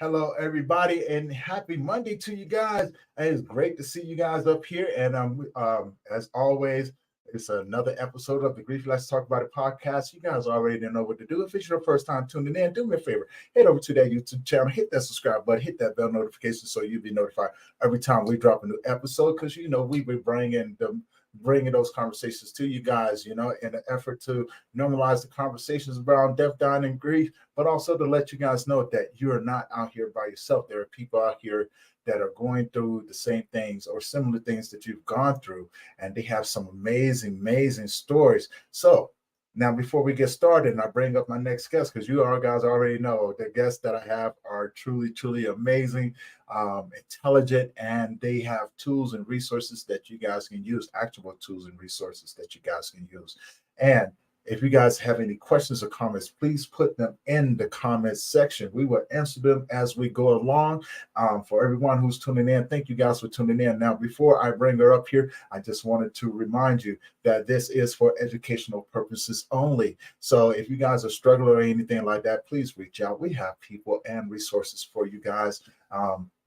Hello, everybody, and happy Monday to you guys. It's great to see you guys up here. And as always, it's another episode of the Grief Let's Talk About It podcast. You guys already know what to do. If it's your first time tuning in, do me a favor. Head over to that YouTube channel, hit that subscribe button, hit that bell notification so you'll be notified every time we drop a new episode. Because, we be bringing those conversations to you guys, in an effort to normalize the conversations around death, dying, and grief, but also to let you guys know that you're not out here by yourself. There are people out here that are going through the same things or similar things that you've gone through, and they have some amazing, amazing stories. So now, before we get started, and I bring up my next guest, because you all guys already know the guests that I have are truly, truly amazing, intelligent, and they have tools and resources that you guys can use, actual tools and resources that you guys can use. And if you guys have any questions or comments, please put them in the comments section. We will answer them as we go along. For everyone who's tuning in, thank you guys for tuning in. Now, before I bring her up here, I just wanted to remind you that this is for educational purposes only. So if you guys are struggling or anything like that, please reach out. We have people and resources for you guys.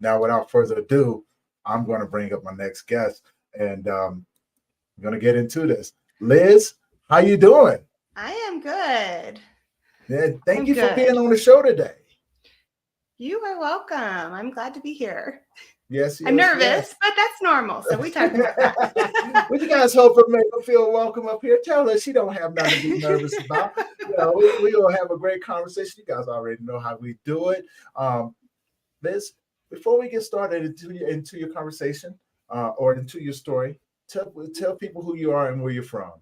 Now, without further ado, I'm going to bring up my next guest, and I'm going to get into this. Liz, how you doing? I am good. Yeah, thank you for being on the show today. You are welcome. I'm glad to be here. Yes, I'm nervous, but that's normal. So we talked about that. Would you guys help her make her feel welcome up here? Tell her she don't have nothing to be nervous about. We will have a great conversation. You guys already know how we do it. Liz, before we get started into your conversation or into your story, tell people who you are and where you're from.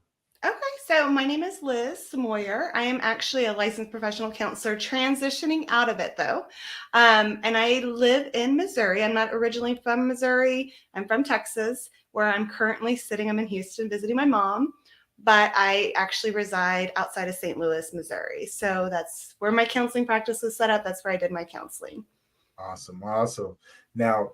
Okay, so my name is Liz Moyer. I am actually a licensed professional counselor, transitioning out of it though. And I live in Missouri. I'm not originally from Missouri. I'm from Texas, where I'm currently sitting. I'm in Houston visiting my mom, but I actually reside outside of St. Louis, Missouri. So that's where my counseling practice was set up. That's where I did my counseling. Awesome. Now,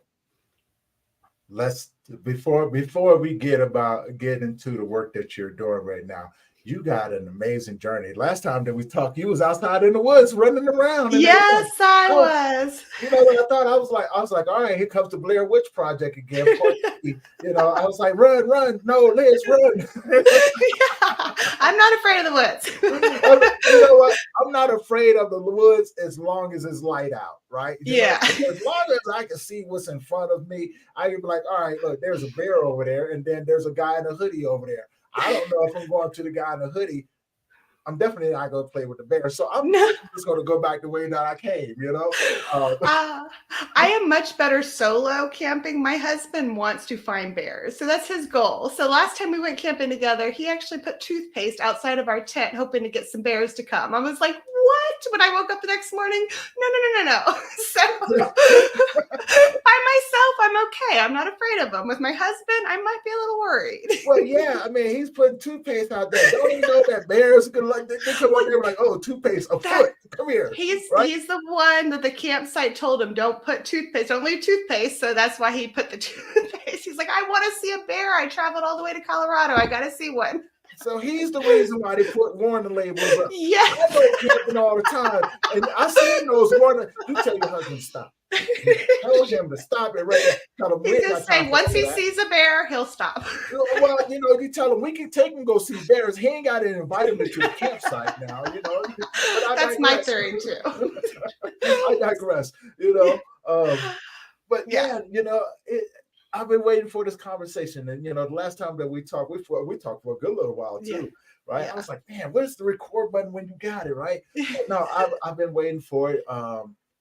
before we get into the work that you're doing right now, you got an amazing journey. Last time that we talked, you was outside in the woods running around. Yes, I was. What I thought? I was like, all right, here comes the Blair Witch Project again. I was like, run, no, Liz, run. Yeah, I'm not afraid of the woods. You know what? I'm not afraid of the woods as long as it's light out, right? As long as I can see what's in front of me, I can be like, all right, look, there's a bear over there, and then there's a guy in a hoodie over there. I don't know if I'm going to the guy in the hoodie. I'm definitely not going to play with the bear. So I'm just going to go back the way that I came, I am much better solo camping. My husband wants to find bears. So that's his goal. So last time we went camping together, he actually put toothpaste outside of our tent, hoping to get some bears to come. I was like, what? When I woke up the next morning, no. So by myself, I'm okay. I'm not afraid of them. With my husband, I might be a little worried. Well, yeah. I mean, he's putting toothpaste out there. Don't you know that bears can they come on there like, oh, toothpaste, a foot. Come here. He's the one that the campsite told him, don't put toothpaste, don't leave toothpaste. So that's why he put the toothpaste. He's like, I want to see a bear. I traveled all the way to Colorado. I got to see one. So he's the reason why they put warning labels up. Yeah. I go camping all the time, and I see those warning. You tell your husband to stop. Tell him to stop it right now. He's gonna say once he sees a bear, he'll stop. Well, you tell him we can take him go see bears. He ain't got to invite him to the campsite now. That's my theory too. I digress. But yeah, I've been waiting for this conversation, and the last time that we talked, we talked for a good little while too, right? Yeah. I was like, man, where's the record button when you got it, right? No, I've been waiting for it,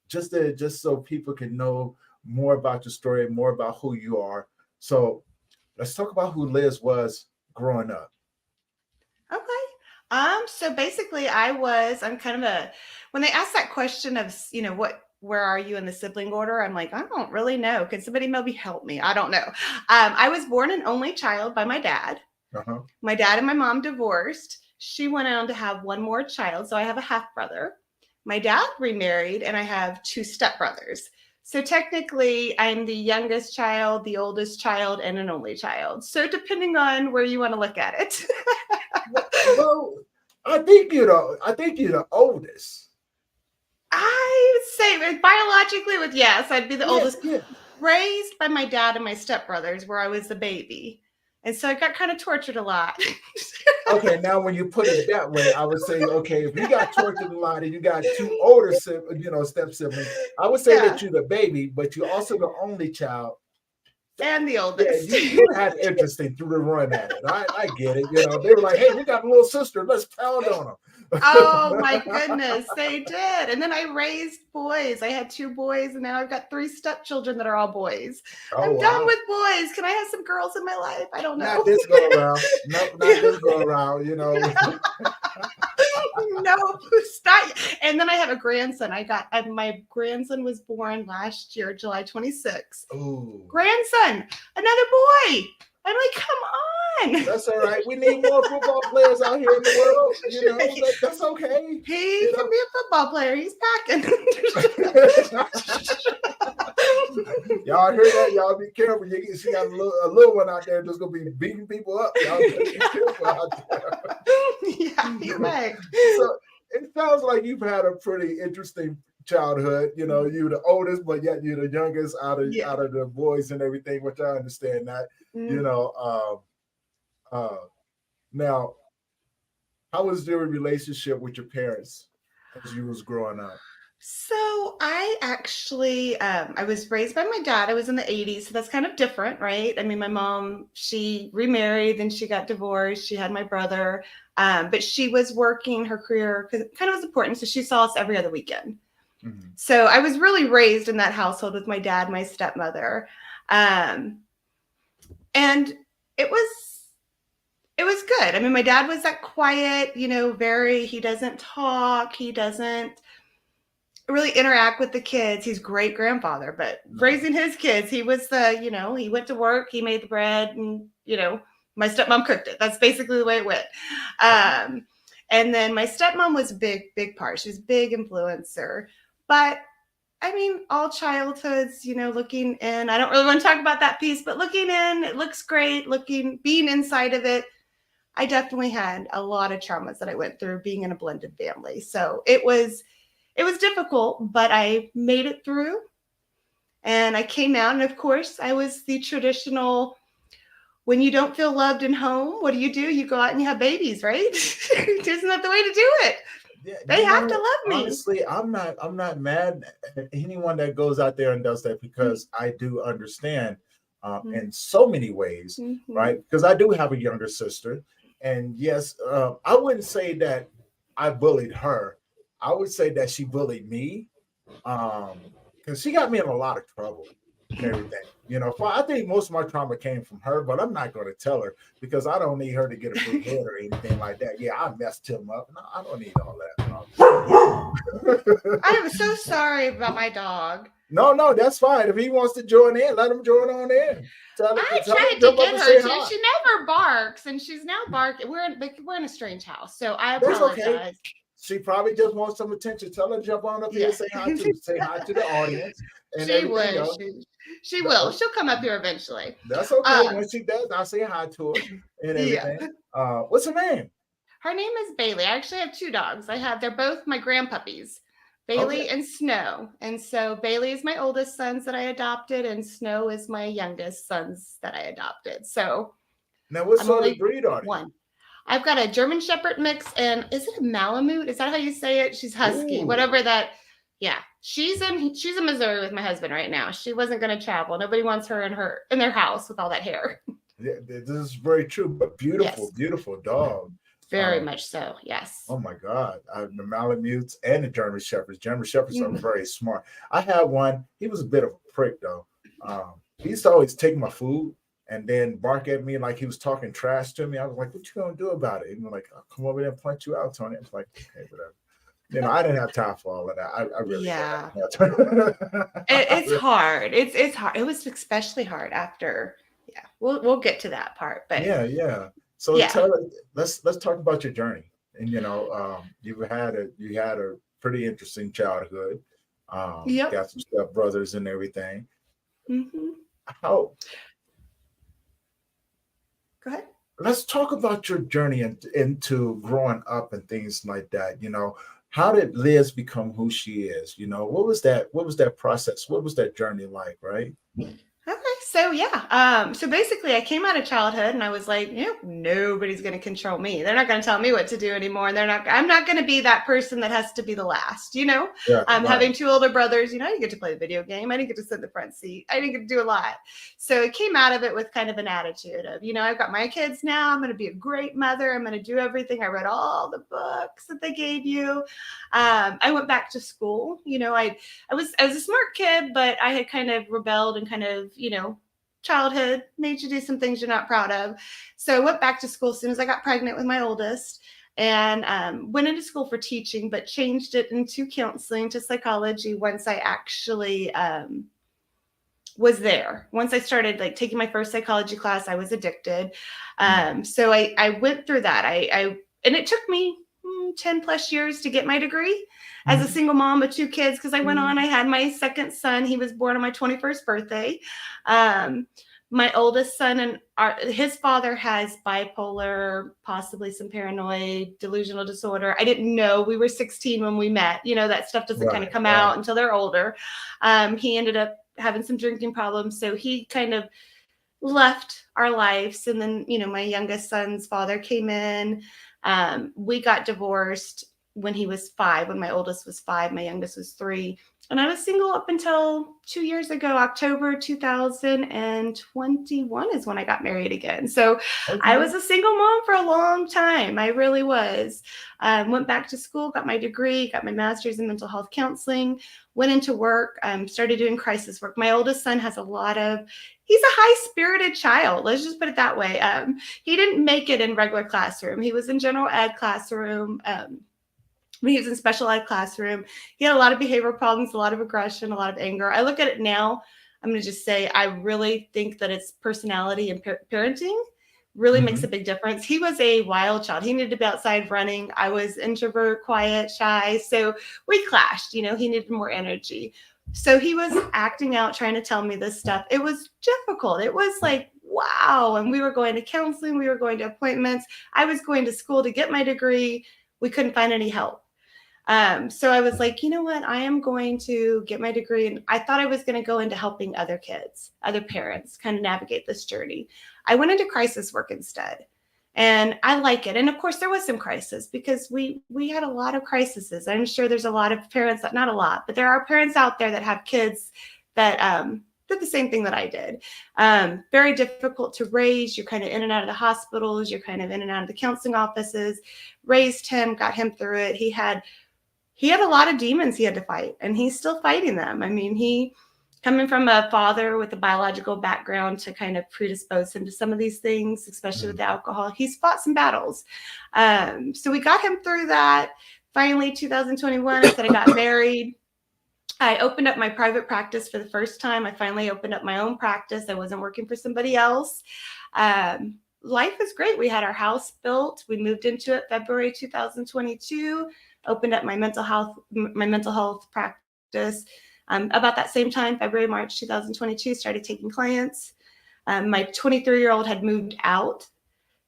just so people can know more about your story, more about who you are. So let's talk about who Liz was growing up. Okay. So basically, I'm kind of when they ask that question of where are you in the sibling order? I'm like, I don't really know. Can somebody maybe help me? I don't know. I was born an only child by my dad. Uh-huh. My dad and my mom divorced. She went on to have one more child. So I have a half brother. My dad remarried, and I have two stepbrothers. So technically, I'm the youngest child, the oldest child, and an only child. So depending on where you want to look at it. Well, I think you're the oldest. I would say biologically with yes, I'd be the Yeah, oldest. yeah. Raised by my dad and my stepbrothers, where I was the baby, and so I got kind of tortured a lot. Okay, now when you put it that way, I would say, okay, if you got tortured a lot and you got two older, step siblings, I would say Yeah, that you're the baby, but you're also the only child. and the Yeah, oldest. you had interesting through the run at it. I get it. They were like, hey, we got a little sister. Let's pound on Oh them. my goodness, they did. And then I raised boys. I had 2 boys, and now I've got 3 stepchildren that are all boys. Oh I'm done wow. with boys. Can I have some girls in my life? I don't Not know. this go around. Nope, not this go around, No, stop. And then I have a grandson. My grandson was born last year, July 26th. Ooh. Grandson, another boy. I'm like, come on. That's all right. We need more football players out here in the world. That's okay. He can be a football player. He's packing. Y'all hear that? Y'all be careful. She got a little one out there that's gonna be beating people up. Y'all be careful out there. Yeah, you're right. So it sounds like you've had a pretty interesting childhood. You're the oldest, but yet you're the youngest out of the boys and everything, which I understand that. Now, how was your relationship with your parents as you was growing up? So I actually, I was raised by my dad. I was in the 80s, so that's kind of different, right? I mean, my mom, she remarried, then she got divorced. She had my brother, but she was working her career because it kind of was important. So she saw us every other weekend. Mm-hmm. So I was really raised in that household with my dad, my stepmother. And it was good. I mean, my dad was that quiet, he doesn't talk. He doesn't really interact with the kids. He's great grandfather, but raising his kids, he was he went to work, he made the bread, and my stepmom cooked it. That's basically the way it went. And then my stepmom was a big part. She was a big influencer. But I mean, all childhoods, looking in, I don't really want to talk about that piece, but looking in, it looks great. Being inside of it, I definitely had a lot of traumas that I went through being in a blended family. So it was difficult, but I made it through and I came out. And of course, I was the traditional, when you don't feel loved in home, what do? You go out and you have babies, right? Isn't that the way to do it? Yeah, they have to love me. Honestly, I'm not mad at anyone that goes out there and does that, because I do understand in so many ways, right? Because I do have a younger sister. And yes, I wouldn't say that I bullied her. I would say that she bullied me, because she got me in a lot of trouble and everything. I think most of my trauma came from her, but I'm not going to tell her because I don't need her to get a big head or anything like that. Yeah, I messed him up. No, I don't need all that. I am so sorry about my dog. No, that's fine. If he wants to join in, let him join on in. I tried to get her to. She never barks, and she's now barking. We're in a strange house, so I apologize. That's okay. She probably just wants some attention. Tell her to jump on up here and say hi to the audience. And she will. She will. She'll come up here eventually. That's okay. When she does, I'll say hi to her and everything. Yeah. What's her name? Her name is Bailey. I actually have 2 dogs. They're both my grandpuppies, Bailey and Snow. And so Bailey is my oldest sons that I adopted, and Snow is my youngest sons that I adopted. So now, what sort of breed are they? One. I've got a German Shepherd mix, and is it a Malamute? Is that how you say it? She's husky, whatever that. Yeah, she's in Missouri with my husband right now. She wasn't going to travel. Nobody wants her in their house with all that hair. Yeah, this is very true, but beautiful, beautiful dog. Very much so, yes. Oh my God, the Malamutes and the German Shepherds. German Shepherds are very smart. I had one. He was a bit of a prick though. He used to always take my food and then bark at me like he was talking trash to me. I was like, "What you gonna do about it?" And I'm like, "I'll come over there and punch you out, Tony." I was like, "Okay, whatever." I didn't have time for all of that. I really didn't. It's hard. It's hard. It was especially hard after. Yeah, we'll get to that part, but yeah. So let's talk about your journey. And you had a pretty interesting childhood. Got some step brothers and everything. How? Go ahead. Let's talk about your journey into growing up and things like that. how did Liz become who she is? You know, what was that process? What was that journey like, right? Okay, so yeah, so basically, I came out of childhood and I was like, nobody's going to control me. They're not going to tell me what to do anymore. And they're not. I'm not going to be that person that has to be the last. Yeah, right. Having two older brothers. I didn't get to play the video game. I didn't get to sit in the front seat. I didn't get to do a lot. So I came out of it with kind of an attitude of, I've got my kids now. I'm going to be a great mother. I'm going to do everything. I read all the books that they gave you. I went back to school. I was a smart kid, but I had kind of rebelled and kind of, childhood made you do some things you're not proud of. So I went back to school as soon as I got pregnant with my oldest, and went into school for teaching, but changed it into counseling to psychology once I actually was there. Once I started like taking my first psychology class, I was addicted. So I went through that. And it took me 10 plus years to get my degree as a single mom of two kids, because I went on, I had my second son. He was born on my 21st birthday. My oldest son and his father has bipolar, possibly some paranoid, delusional disorder. I didn't know. We were 16 when we met. That stuff doesn't kind of come out until they're older. He ended up having some drinking problems, so he kind of left our lives. And then, my youngest son's father came in. We got divorced when he was 5. When my oldest was 5, my youngest was 3. And I was single up until 2 years ago. October 2021 is when I got married again. So I was a single mom for a long time. I really was. Went back to school, got my degree, got my master's in mental health counseling, went into work, started doing crisis work. My oldest son has he's a high-spirited child. Let's just put it that way. He didn't make it in regular classroom. He was in general ed classroom. When he was in special ed classroom, he had a lot of behavioral problems, a lot of aggression, a lot of anger. I look at it now, I'm going to just say, I really think that it's personality and parenting really makes a big difference. He was a wild child. He needed to be outside running. I was introvert, quiet, shy. So we clashed, he needed more energy. So he was acting out, trying to tell me this stuff. It was difficult. It was like, wow. And we were going to counseling. We were going to appointments. I was going to school to get my degree. We couldn't find any help. So I was like, you know what? I am going to get my degree. And I thought I was going to go into helping other kids, other parents kind of navigate this journey. I went into crisis work instead. And I like it. And of course, there was some crisis because we had a lot of crises. I'm sure there's a lot of parents, not a lot, but there are parents out there that have kids that did the same thing that I did. Very difficult to raise. You're kind of in and out of the hospitals. You're kind of in and out of the counseling offices. Raised him, got him through it. He had a lot of demons he had to fight, and he's still fighting them. I mean, he coming from a father with a biological background to kind of predispose him to some of these things, especially with the alcohol. He's fought some battles. So we got him through that. Finally, 2021, I said I got married. I opened up my private practice for the first time. I finally opened up my own practice. I wasn't working for somebody else. Life is great. We had our house built. We moved into it February 2022. Opened up my mental health practice. About that same time, February, March 2022, started taking clients. My 23-year-old had moved out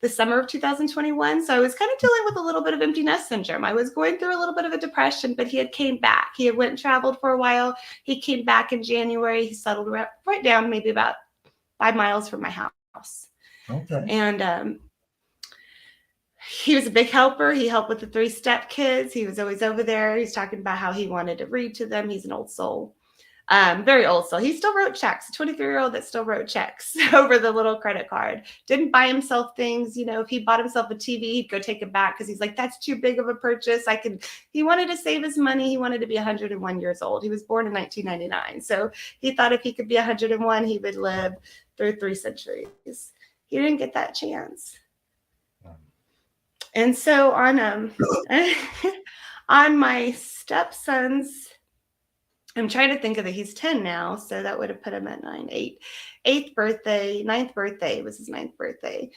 the summer of 2021. So I was kind of dealing with a little bit of empty nest syndrome. I was going through a little bit of a depression, but he had came back. He had went and traveled for a while. He came back in January. He settled right down maybe about 5 miles from my house. Okay. And he was a big helper. He helped with the 3-step kids. He was always over there. He's talking about how he wanted to read to them. He's an old soul. Very old soul. He still wrote checks. A 23-year-old that still wrote checks over the little credit card. Didn't buy himself things. If he bought himself a TV, he'd go take it back because he's like, that's too big of a purchase. He wanted to save his money. He wanted to be 101 years old. He was born in 1999. So he thought if he could be 101, he would live through 3 centuries. He didn't get that chance. And so on my stepson's, I'm trying to think of it. He's 10 now, so that would have put him at 9, 8. 8th birthday, 9th birthday was his 9th birthday.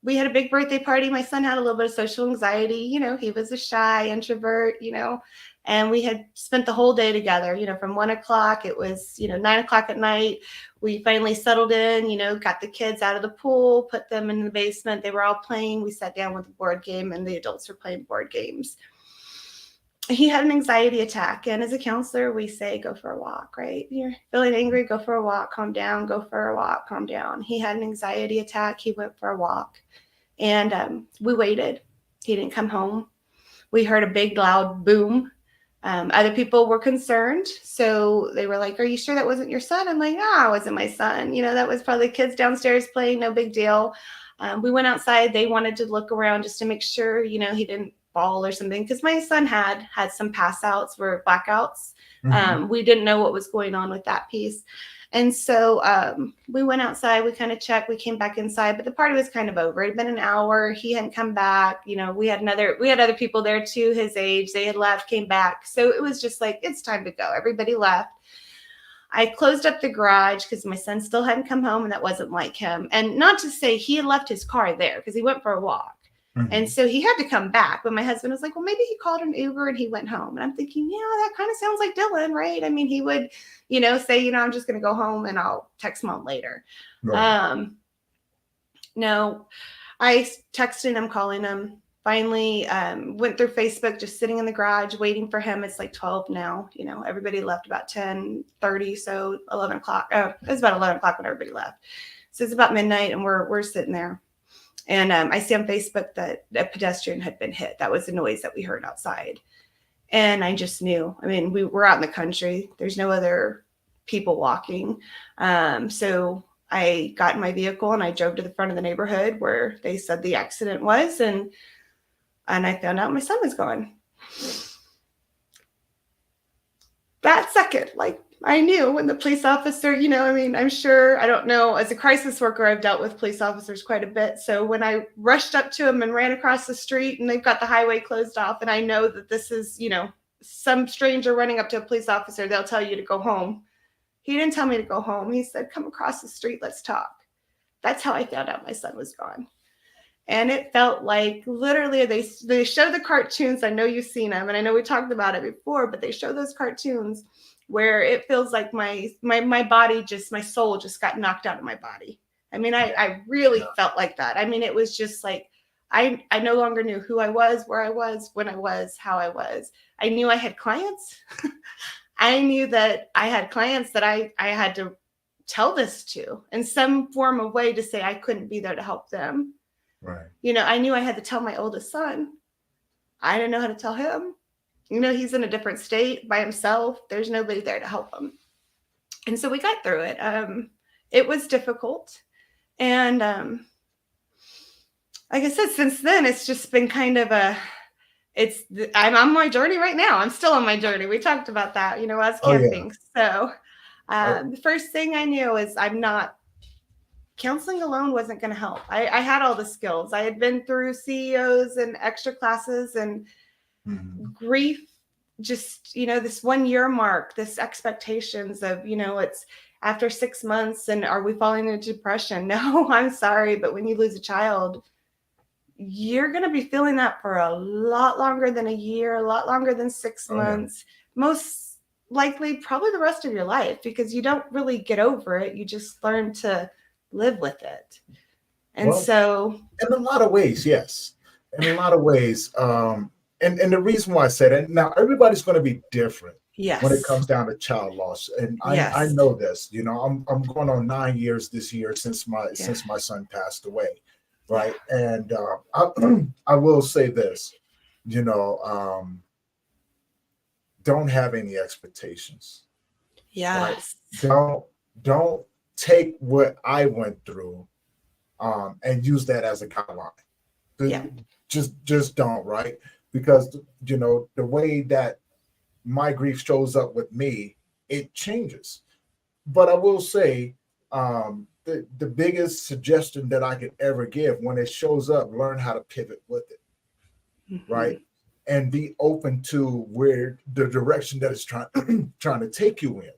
We had a big birthday party. My son had a little bit of social anxiety. He was a shy introvert, and we had spent the whole day together, from 1 o'clock. It was, 9 o'clock at night. We finally settled in, got the kids out of the pool, put them in the basement. They were all playing. We sat down with a board game, and the adults were playing board games. he had an anxiety attack. And as a counselor, we say, go for a walk, right? You're feeling angry, go for a walk, calm down, go for a walk, calm down. He had an anxiety attack. He went for a walk. And we waited. He didn't come home. We heard a big, loud boom. Other people were concerned. So they were like, are you sure that wasn't your son? I'm like, no, it wasn't my son. That was probably kids downstairs playing, no big deal. We went outside. They wanted to look around just to make sure, he didn't fall or something. Because my son had some pass outs or blackouts. Mhm. We didn't know what was going on with that piece. And so we went outside, we kind of checked, we came back inside, but the party was kind of over. It had been an hour. He hadn't come back. We had other people there too, his age. They had left, came back. So it was just like, it's time to go. Everybody left. I closed up the garage because my son still hadn't come home, and that wasn't like him. And not to say he had left his car there because he went for a walk. And Mhm. so he had to come back. But my husband was like, well, maybe he called an Uber and he went home. And I'm thinking, yeah, that kind of sounds like Dylan, right? I mean, he would, say, I'm just going to go home and I'll text mom later. Right. No, I texted him, calling him. Finally, went through Facebook, just sitting in the garage, waiting for him. It's like 12 now. Everybody left about 10:30, so 11 o'clock. Oh, it was about 11 o'clock when everybody left. So it's about midnight, and we're sitting there. And I see on Facebook that a pedestrian had been hit. That was the noise that we heard outside. And I just knew. I mean, we were out in the country. There's no other people walking. So I got in my vehicle and I drove to the front of the neighborhood where they said the accident was. And I found out my son was gone. That second, I knew when the police officer, I'm sure, I don't know, as a crisis worker, I've dealt with police officers quite a bit. So when I rushed up to him and ran across the street and they've got the highway closed off, and I know that this is, some stranger running up to a police officer, they'll tell you to go home. He didn't tell me to go home. He said, come across the street, let's talk. That's how I found out my son was gone. And it felt like literally they show the cartoons. I know you've seen them, and I know we talked about it before, but they show those cartoons where it feels like my body my soul just got knocked out of my body. I mean, I really felt like that. I mean, it was just like I no longer knew who I was, where I was, when I was, how I was. I knew I had clients. I knew that I had clients that I had to tell this to in some form of way to say I couldn't be there to help them. Right. I knew I had to tell my oldest son. I didn't know how to tell him. He's in a different state by himself. There's nobody there to help him. And so we got through it. It was difficult. And like I said, since then, it's just been kind of I'm on my journey right now. I'm still on my journey. We talked about that, as camping. So the first thing I knew is counseling alone wasn't going to help. I had all the skills. I had been through CEOs and extra classes, and grief, just, this 1 year mark, this expectations of, it's after 6 months and are we falling into depression? No, I'm sorry. But when you lose a child, you're going to be feeling that for a lot longer than a year, a lot longer than 6 months, most likely probably the rest of your life, because you don't really get over it. You just learn to live with it. And so in a lot of ways, yes. In a lot of ways. And the reason why I said it, now everybody's going to be different when it comes down to child loss. And I know this, I'm going on 9 years this year since my son passed away. Right. And I will say this, don't have any expectations. Yes. Right? Don't take what I went through and use that as a guideline. Just don't, right? Because the way that my grief shows up with me, it changes. But I will say, the biggest suggestion that I could ever give when it shows up, learn how to pivot with it, right? And be open to where the direction that it's trying to take you in.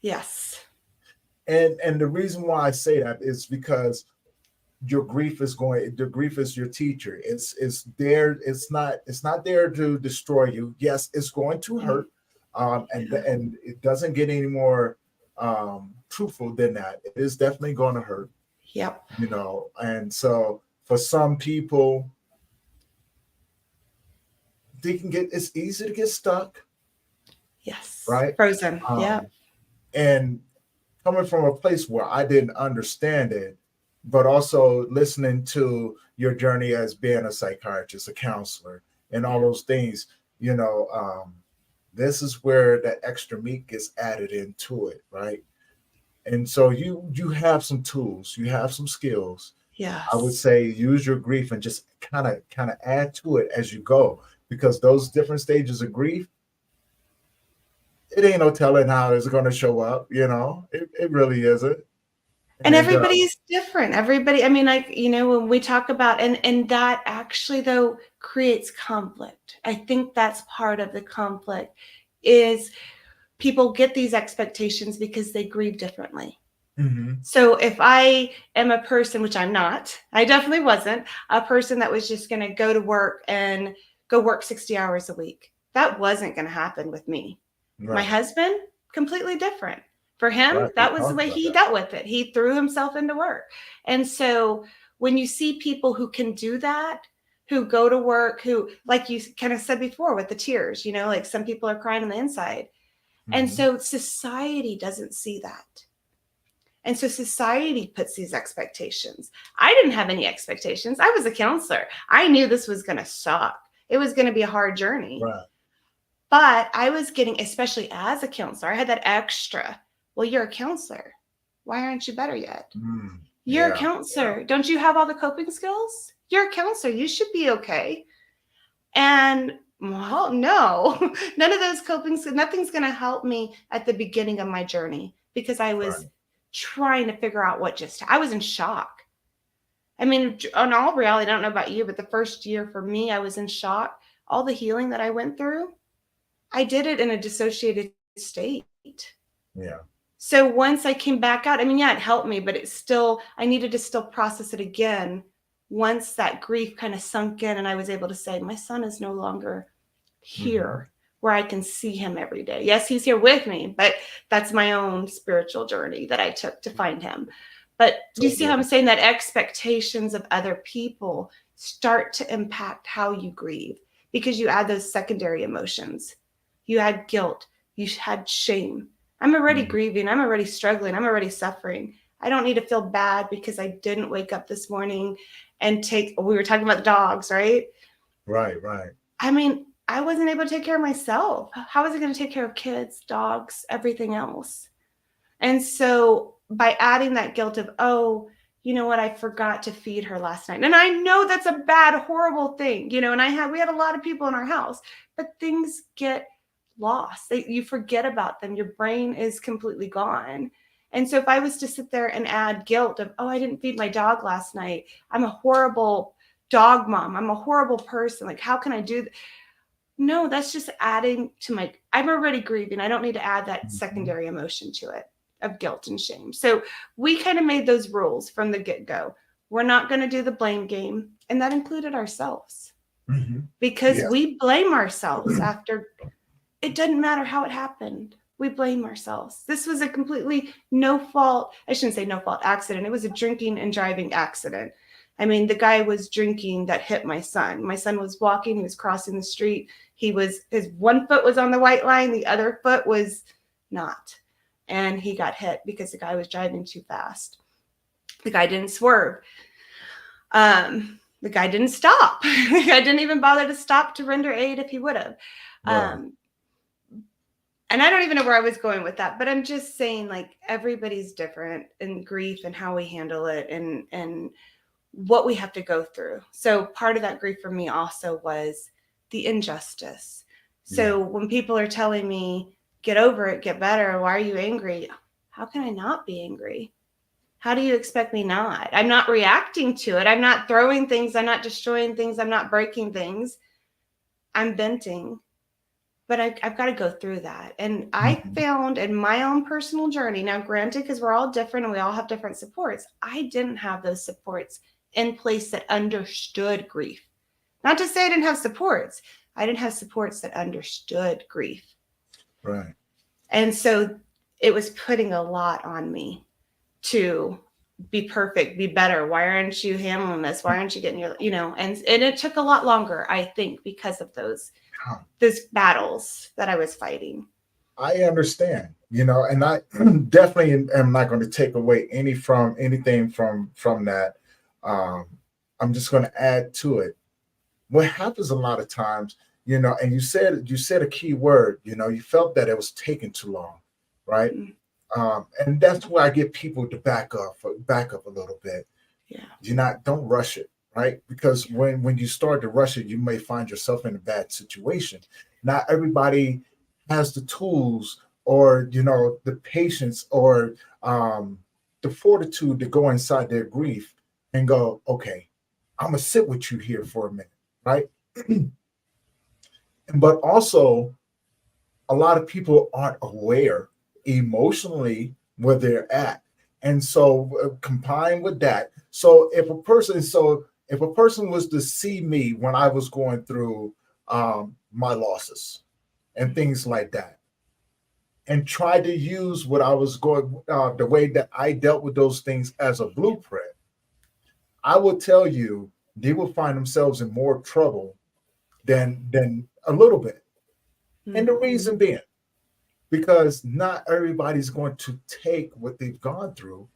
Yes. And the reason why I say that is because the grief is your teacher. It's there. It's not there to destroy you. Yes, it's going to hurt. And it doesn't get any more truthful than that. It is definitely going to hurt. Yep. And so for some people, it's easy to get stuck, Yes. right? Frozen. Yeah. And coming from a place where I didn't understand it, but also listening to your journey as being a psychiatrist, a counselor, and all those things, you know, this is where that extra meat gets added into it, right? And so you have some tools, you have some skills. I would Yes. say use your grief and just kind of add to it as you go, because those different stages of grief, it ain't no telling how it's going to show up. It really isn't. And And everybody's different. Everybody, I mean, like, when we talk about, and that actually though creates conflict. I think that's part of the conflict is people get these expectations because they grieve differently. mhm, So if I am a person, which I'm not, I definitely wasn't a person that was just going to go to work and go work 60 hours a week. That wasn't going to happen with me. My right, husband, completely different. For him, right. We that was the talked way about he that. dealt with it. He threw himself into work. And so when you see people who can do that, who go to work, who, like you kind of said before with the tears, like some people are crying on the inside. And Mhm, so society doesn't see that. And so society puts these expectations. I didn't have any expectations. I was a counselor. I knew this was going to suck. It was going to be a hard journey. right. But I was getting, especially as a counselor, I had that extra. Well, you're a counselor. Why aren't you better yet? You're a Yeah, yeah, counselor. Don't you have all the coping skills? You're a counselor. You should be okay. And well, no, none of those coping skills, nothing's going to help me at the beginning of my journey because I was right. trying to figure out I was in shock. I mean, on all reality, I don't know about you, but the first year for me, I was in shock. All the healing that I went through, I did it in a dissociated state. Yeah. So once I came back out, I mean, yeah, it helped me, but I needed to still process it again once that grief kind of sunk in and I was able to say, my son is no longer Mhm. here where I can see him every day. Yes, he's here with me, but that's my own spiritual journey that I took to find him. But do you see how I'm Totally. saying that expectations of other people start to impact how you grieve because you add those secondary emotions? You had guilt, you had shame. I'm already Mhm. grieving, I'm already struggling, I'm already suffering. I don't need to feel bad because I didn't wake up this morning and we were talking about the dogs, right? Right, right. I mean, I wasn't able to take care of myself. How was I going to take care of kids, dogs, everything else? And so by adding that guilt of, oh, you know what, I forgot to feed her last night. And I know that's a bad, horrible thing, and we had a lot of people in our house, but things get lost. You forget about them. Your brain is completely gone. And so if I was to sit there and add guilt of, oh, I didn't feed my dog last night, I'm a horrible dog mom, I'm a horrible person. Like, how can I do that? No, that's just adding to I'm already grieving. I don't need to add that Mhm. secondary emotion to it of guilt and shame. So we kind of made those rules from the get go. We're not going to do the blame game. And that included ourselves Mhm. because Yes. we blame ourselves after it doesn't matter how it happened. We blame ourselves. This was a completely no fault, I shouldn't say no fault accident. It was a drinking and driving accident. I mean, the guy was drinking that hit my son. My son was walking, he was crossing the street. His one foot was on the white line, the other foot was not. And he got hit because the guy was driving too fast. The guy didn't swerve. The guy didn't stop. The guy didn't even bother to stop to render aid if he would have. Right. Um, and I don't even know where I was going with that, but I'm just saying like everybody's different in grief and how we handle it and what we have to go through. So part of that grief for me also was the injustice. Yeah. So when people are telling me, get over it, get better, why are you angry? How can I not be angry? How do you expect me not? I'm not reacting to it. I'm not throwing things. I'm not destroying things. I'm not breaking things. I'm venting, but I've got to go through that. And I Mhm. found in my own personal journey, now granted, because we're all different and we all have different supports, I didn't have those supports in place that understood grief. Not to say I didn't have supports, I didn't have supports that understood grief. Right. And so it was putting a lot on me to be perfect, be better. Why aren't you handling this? Why aren't you getting your, and it took a lot longer, I think, because of those battles that I was fighting. I understand, and I definitely am not going to take away anything from that. Um, I'm just going to add to it. What happens a lot of times, and you said a key word, you felt that it was taking too long, right? Mm. And that's where I get people to back up a little bit. Yeah. Don't rush it, right? Because when you start to rush it, you may find yourself in a bad situation. Not everybody has the tools or the patience or the fortitude to go inside their grief and go, okay, I'm gonna sit with you here for a minute, right? But also, a lot of people aren't aware emotionally where they're at. And so combined with that, so if a person was to see me when I was going through my losses and things like that, and try to use what I was going the way that I dealt with those things as a blueprint, I will tell you they will find themselves in more trouble than a little bit. And the Mm-hmm. reason being, because not everybody's going to take what they've gone through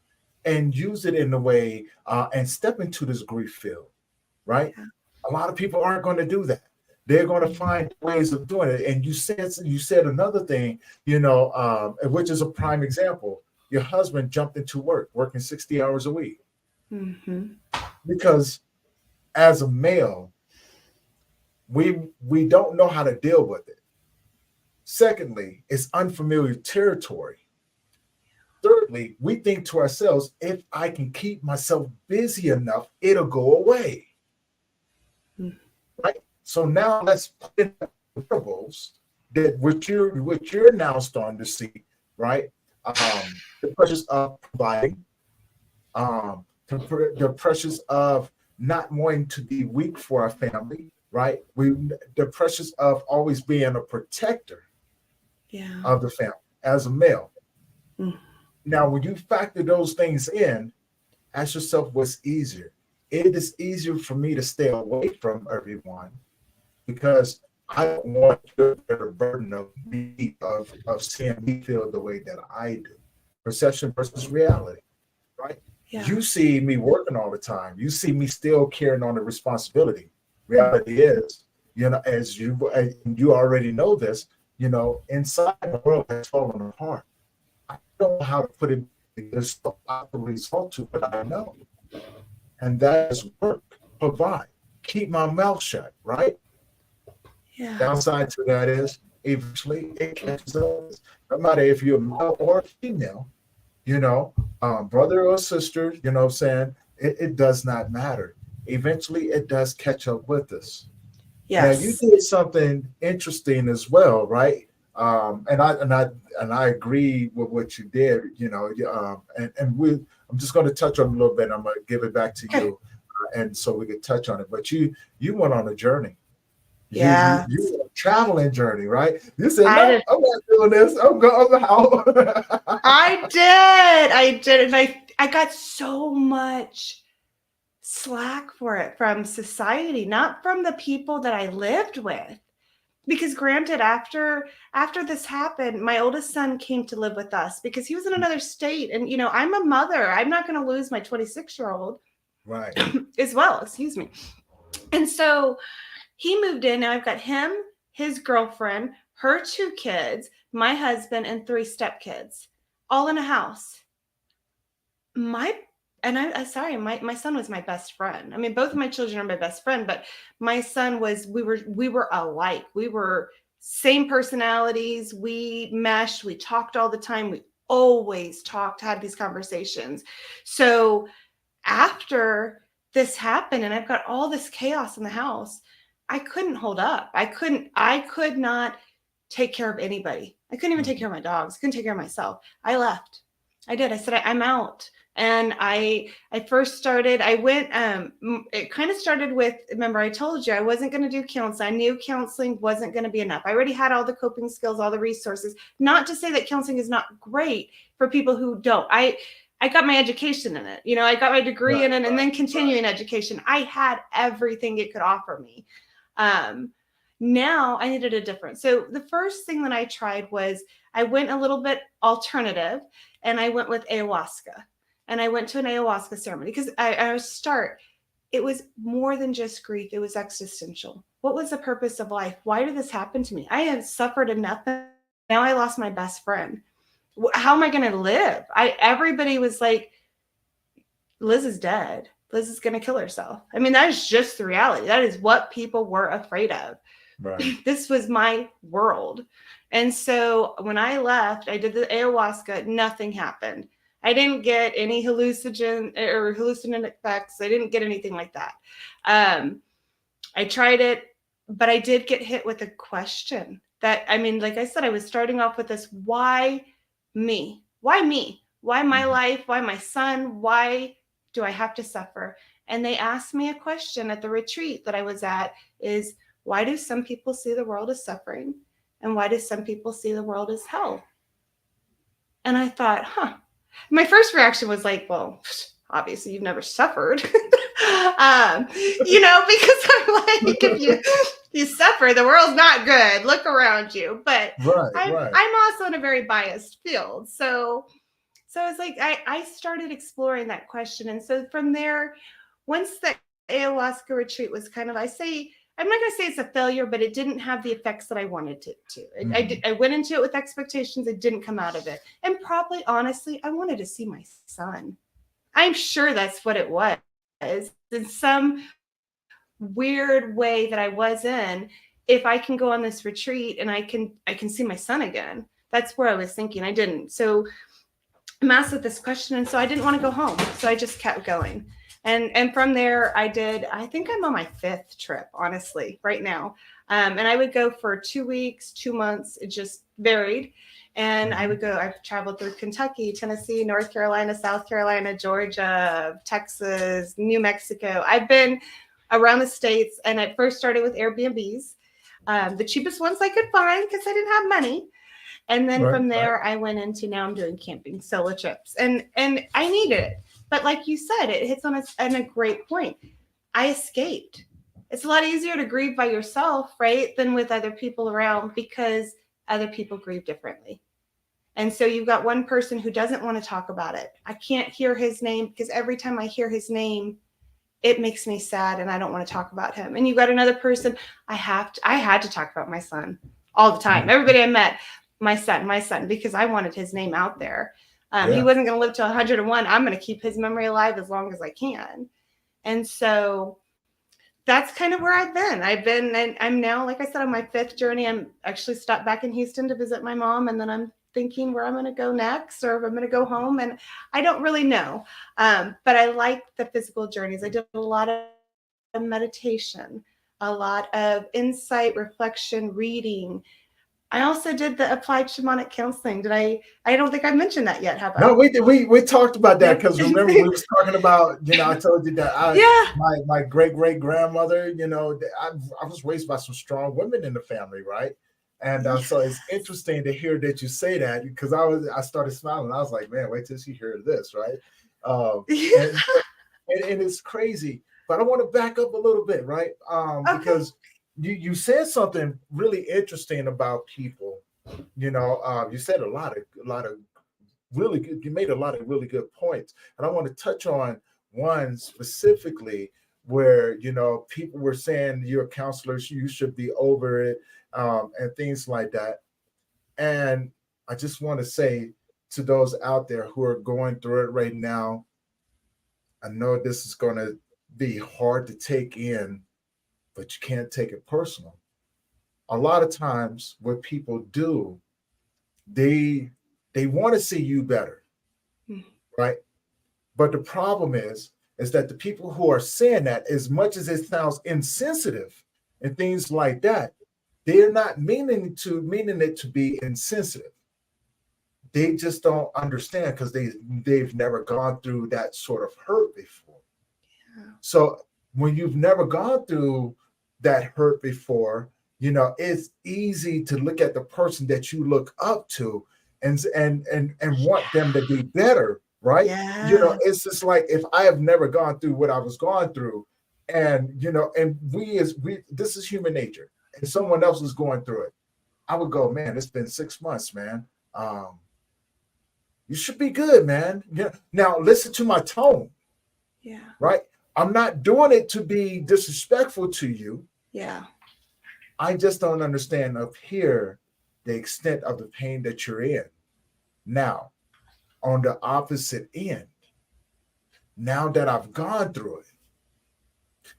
and use it in a way and step into this grief field, right? Yeah. A lot of people aren't going to do that. They're going to find ways of doing it. And you said another thing, which is a prime example. Your husband jumped into work, working 60 hours a week, Mm-hmm. because as a male, we don't know how to deal with it. Secondly, it's unfamiliar territory. Thirdly, we think to ourselves, if I can keep myself busy enough, it'll go away. Mm. Right? So now let's put in variables that what you're now starting to see, right? The pressures of providing, the pressures of not wanting to be weak for our family, right? The pressures of always being a protector Yeah. of the family as a male. Mm. Now, when you factor those things in, ask yourself what's easier. It is easier for me to stay away from everyone because I don't want the burden of seeing me feel the way that I do. Perception versus reality, right? Yeah. You see me working all the time. You see me still carrying on the responsibility. Reality is, as you already know this, inside the world has fallen apart. I don't know how to put it. There's the result to what I know, and that is work, provide, keep my mouth shut. Right. Yeah. Downside to that is eventually it catches up. No matter if you're male or female, brother or sister, you know what I'm saying? It does not matter. Eventually it does catch up with us. Now you Yes. did something interesting as well, right? And I agree with what you did. I'm just going to touch on it a little bit. I'm going to give it back to Okay. you, and so we could touch on it. But you went on a journey. Yeah. You went on a traveling journey, right? You said, I no, did. I'm not doing this. I'm going out. I did. I did. And I got so much slack for it from society, not from the people that I lived with. Because granted, after this happened, my oldest son came to live with us because he was in another state. And I'm a mother. I'm not going to lose my 26-year-old Right. as well, excuse me. And so he moved in. Now I've got him, his girlfriend, her 2 kids, my husband, and 3 stepkids, all in a house. My and I sorry, my son was my best friend. I mean, both of my children are my best friend, but my son was we were alike. We were same personalities. We meshed. We talked all the time. We always talked, had these conversations. So after this happened and I've got all this chaos in the house, I couldn't hold up. I could not take care of anybody. I couldn't even take care of my dogs. I couldn't take care of myself. I left. I did. I said, I'm out. And I first started, I went, it kind of started with, remember, I told you I wasn't going to do counseling. I knew counseling wasn't going to be enough. I already had all the coping skills, all the resources. Not to say that counseling is not great for people who don't. I got my education in it. I got my degree in it, and then continuing education. I had everything it could offer me. Now I needed a different. So the first thing that I tried was I went a little bit alternative, and I went with ayahuasca. And I went to an ayahuasca ceremony because it was more than just grief. It was existential. What was the purpose of life? Why did this happen to me? I had suffered enough. Now I lost my best friend. How am I going to live? Everybody was like, Liz is dead. Liz is going to kill herself. I mean, that is just the reality. That is what people were afraid of. Right. This was my world. And so when I left, I did the ayahuasca, nothing happened. I didn't get any hallucinogenic effects. I didn't get anything like that. I tried it, but I did get hit with a question that, I mean, like I said, I was starting off with this, why me? Why me? Why my life? Why my son? Why do I have to suffer? And they asked me a question at the retreat that I was at is, why do some people see the world as suffering? And why do some people see the world as hell? And I thought, my first reaction was like, well, obviously you've never suffered. Because I'm like, if you suffer, the world's not good. Look around you. But I'm also in a very biased field. So I was like, I started exploring that question. And so from there, once the ayahuasca retreat was kind of, I'm not going to say it's a failure, but it didn't have the effects that I wanted it to. I went into it with expectations. It didn't come out of it. And probably, honestly, I wanted to see my son. I'm sure that's what it was. In some weird way that I was in, if I can go on this retreat and I can see my son again, that's where I was thinking. I didn't. So I'm asked with this question, and so I didn't want to go home. So I just kept going. And from there, I think I'm on my 5th trip, honestly, right now. And I would go for 2 weeks, 2 months. It just varied. And I've traveled through Kentucky, Tennessee, North Carolina, South Carolina, Georgia, Texas, New Mexico. I've been around the states, and I first started with Airbnbs, the cheapest ones I could find because I didn't have money. And then from there, I went into, now I'm doing camping, solo trips. And I needed it. But like you said, it hits on a great point. I escaped. It's a lot easier to grieve by yourself, right, than with other people around, because other people grieve differently. And so you've got one person who doesn't want to talk about it. I can't hear his name because every time I hear his name, it makes me sad and I don't want to talk about him. And you've got another person, I had to talk about my son all the time. Everybody I met, my son, because I wanted his name out there. He wasn't going to live to 101. I'm going to keep his memory alive as long as I can. And so that's kind of where I've been. And I'm now, like I said, on my 5th journey. I'm actually stopped back in Houston to visit my mom. And then I'm thinking where I'm going to go next, or if I'm going to go home. And I don't really know. But I like the physical journeys. I did a lot of meditation, a lot of insight, reflection, reading. I also did the applied shamanic counseling. I don't think I mentioned that yet, have I? No, we did. We talked about that because remember we was talking about, I told you that my great grandmother, I was raised by some strong women in the family, right? And so it's interesting to hear that you say that, because I started smiling. I was like, man, wait till she hears this, right? And it's crazy. But I want to back up a little bit, right? Because you said something really interesting about people. You said a lot of really good. You made a lot of really good points, and I want to touch on one specifically where people were saying you're counselors, you should be over it, and things like that. And I just want to say to those out there who are going through it right now, I know this is going to be hard to take in, but you can't take it personal. A lot of times what people do, they want to see you better, right? But the problem is that the people who are saying that, as much as it sounds insensitive and things like that, they're not meaning it to be insensitive. They just don't understand because they've never gone through that sort of hurt before. Yeah. So when you've never gone through that hurt before, it's easy to look at the person that you look up to and want them to be better, right? Yeah. It's just like if I have never gone through what I was going through, and and this is human nature, and someone else is going through it, I would go, man, it's been 6 months, man. Um, you should be good, man. Now listen to my tone, Yeah. right? I'm not doing it to be disrespectful to you. Yeah. I just don't understand up here the extent of the pain that you're in. Now, on the opposite end, now that I've gone through it,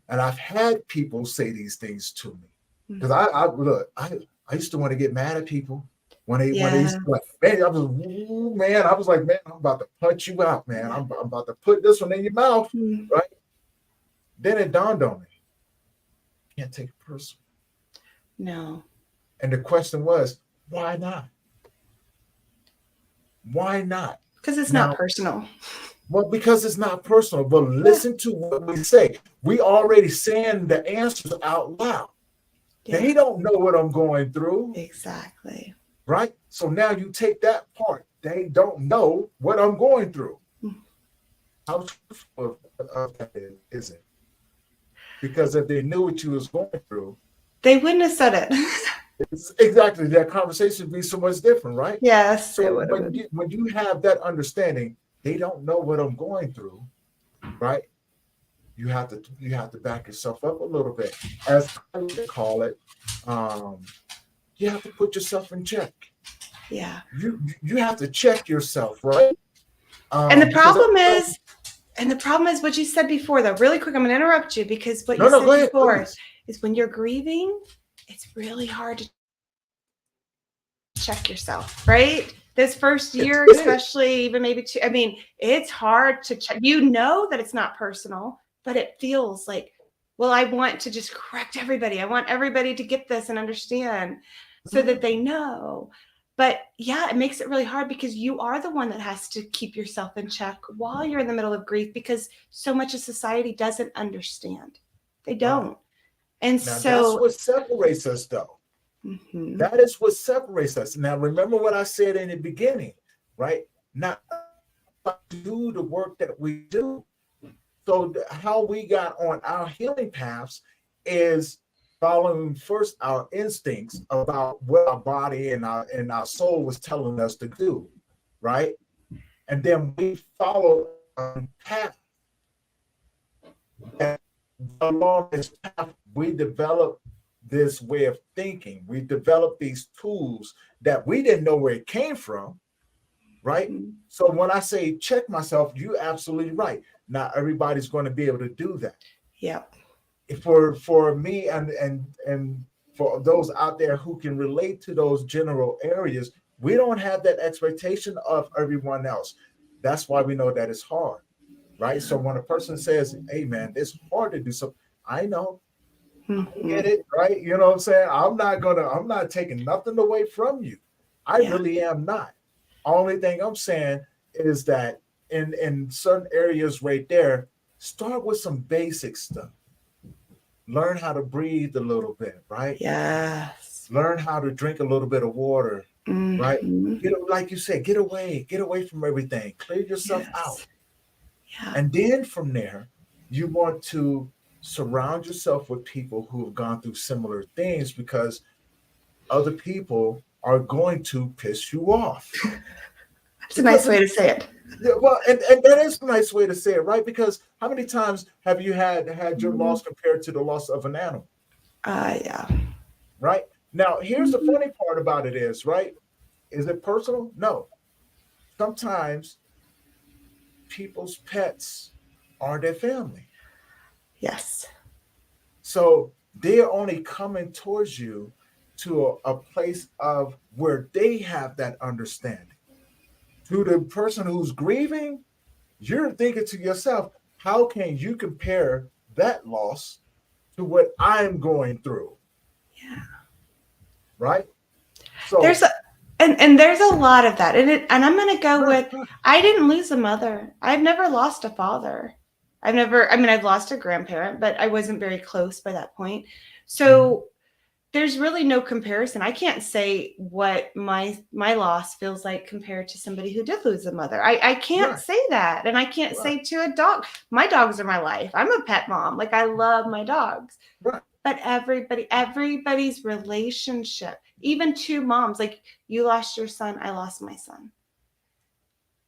and I've had people say these things to me, because I look, I used to want to get mad at people when they used Yeah. to like, man, I was like, man, I'm about to punch you out, man. I'm about to put this one in your mouth, Mm. right? Then it dawned on me, I can't take it personal. No. And the question was, why not? Why not? Because it's Now, not personal. well, because it's not personal, but listen to what we say. We already saying the answers out loud. Yeah. They don't know what I'm going through, Exactly. right? So now you take that part. They don't know what I'm going through. Mm. How truthful of that is it? Because if they knew what you was going through, They wouldn't have said it. exactly, that conversation would be so much different, right? Yes, it So would have been. when you have that understanding, they don't know what I'm going through, right? You have to back yourself up a little bit, as I like to call it. You have to put yourself in check. Yeah. You have to check yourself, right? And the problem is what you said before, though. Really quick, I'm going to interrupt you because what you said go ahead, before please. is when you're grieving, it's really hard to check yourself, right? This first year, especially even maybe two. I mean, it's hard to check. You know that it's not personal, but it feels like, well, I want to just correct everybody. I want everybody to get this and understand so that they know. But yeah, it makes it really hard because you are the one that has to keep yourself in check while you're in the middle of grief because so much of society doesn't understand. They don't. Right. And Now so that's what separates us, though. mm-hmm. That is what separates us. Now remember what I said in the beginning, right? Not do the work that we do. So how we got on our healing paths is following first our instincts about what our body and our soul was telling us to do, right? And then we follow a path. And along this path, we develop this way of thinking. We develop these tools that we didn't know where it came from, right? Mm-hmm. So when I say check myself, you're absolutely right. Not everybody's going to be able to do that. Yeah. For me and for those out there who can relate to those general areas, we don't have that expectation of everyone else. That's why we know that it's hard, right? So when a person says, hey man, it's hard to do something, I know. Mm-hmm. I get it, right? You know what I'm saying? I'm not taking nothing away from you. I really am not. Only thing I'm saying is that in certain areas right there, start with some basic stuff. Learn how to breathe a little bit, right? Yes. Learn how to drink a little bit of water, Mm-hmm. right? Like you said, get away from everything. Clear yourself out. Yeah. And then from there, you want to surround yourself with people who have gone through similar things because other people are going to piss you off. That's a nice way to say it. Yeah, well, and that is a nice way to say it, right? Because how many times have you had your loss compared to the loss of an animal? Yeah. Right? Now, here's the funny part about it is, right? Is it personal? No. Sometimes people's pets are their family. Yes. So they're only coming towards you to a place of where they have that understanding. To the person who's grieving, you're thinking to yourself, how can you compare that loss to what I'm going through? Yeah. Right? So there's a lot of that. And I'm going to go with, I didn't lose a mother. I've never lost a father. I've lost a grandparent, but I wasn't very close by that point. So there's really no comparison. I can't say what my loss feels like compared to somebody who did lose a mother. I can't Right. say that. And I can't Right. say to a dog, my dogs are my life. I'm a pet mom. Like, I love my dogs. Right. But everybody's relationship, even two moms, like, you lost your son, I lost my son.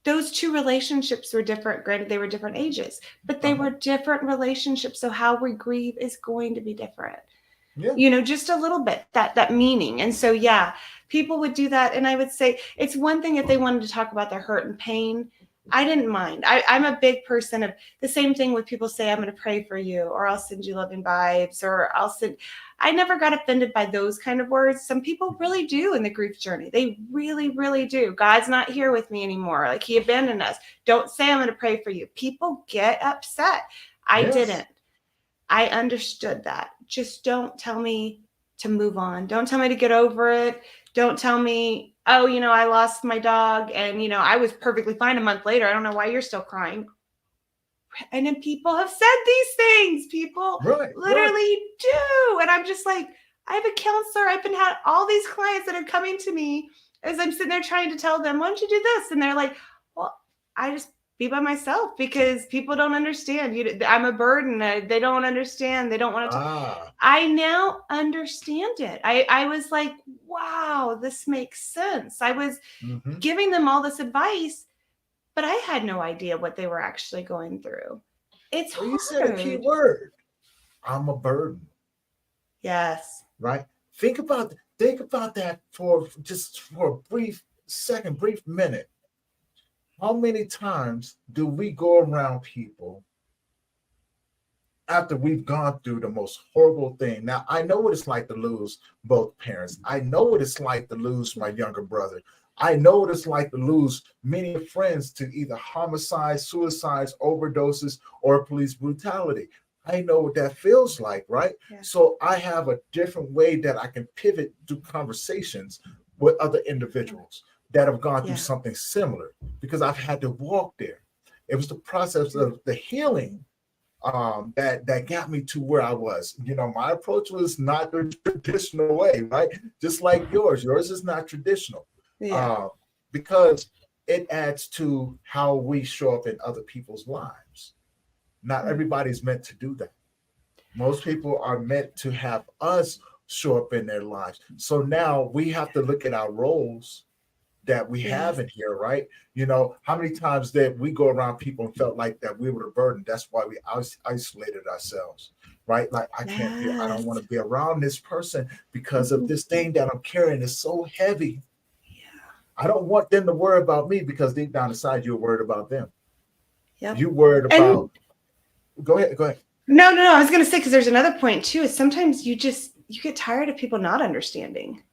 Those two relationships were different. Granted, they were different ages, but they were different relationships. So how we grieve is going to be different. Yeah. You know, just a little bit, that meaning. And so, yeah, people would do that. And I would say it's one thing if they wanted to talk about their hurt and pain. I didn't mind. I'm a big person of the same thing with people say, I'm going to pray for you, or I'll send you loving vibes, or I never got offended by those kind of words. Some people really do in the grief journey. They really, really do. God's not here with me anymore. Like, he abandoned us. Don't say I'm going to pray for you. People get upset. I didn't. I understood that. Just don't tell me to move on. Don't tell me to get over it. Don't tell me, oh, you know, I lost my dog and, you know, I was perfectly fine a month later. I don't know why you're still crying. And then people have said these things. People literally do. And I'm just like, I have a counselor. I've been had all these clients that are coming to me as I'm sitting there trying to tell them, why don't you do this? And they're like, well, I just be by myself because people don't understand. I'm a burden. They don't understand. They don't want to. I now understand it. I was like, wow, this makes sense. I was giving them all this advice, but I had no idea what they were actually going through. It's hard. You said a key word. I'm a burden. Yes. Right? Think about that for a brief minute. How many times do we go around people after we've gone through the most horrible thing? Now, I know what it's like to lose both parents. I know what it's like to lose my younger brother. I know what it's like to lose many friends to either homicides, suicides, overdoses, or police brutality. I know what that feels like, right? Yeah. So I have a different way that I can pivot to conversations with other individuals that have gone through something similar, because I've had to walk there. It was the process of the healing that got me to where I was. You know, my approach was not the traditional way, right? Just like yours. Yours is not traditional. Because it adds to how we show up in other people's lives. Not everybody's meant to do that. Most people are meant to have us show up in their lives. So now we have to look at our roles that we have in here, right? You know, how many times did we go around people and felt like that we were a burden? That's why we isolated ourselves, right? Like, I don't want to be around this person because of this thing that I'm carrying is so heavy. I don't want them to worry about me, because deep down inside you're worried about them. Yep. You worried about. Go ahead. No. I was going to say, because there's another point too. Is sometimes you get tired of people not understanding.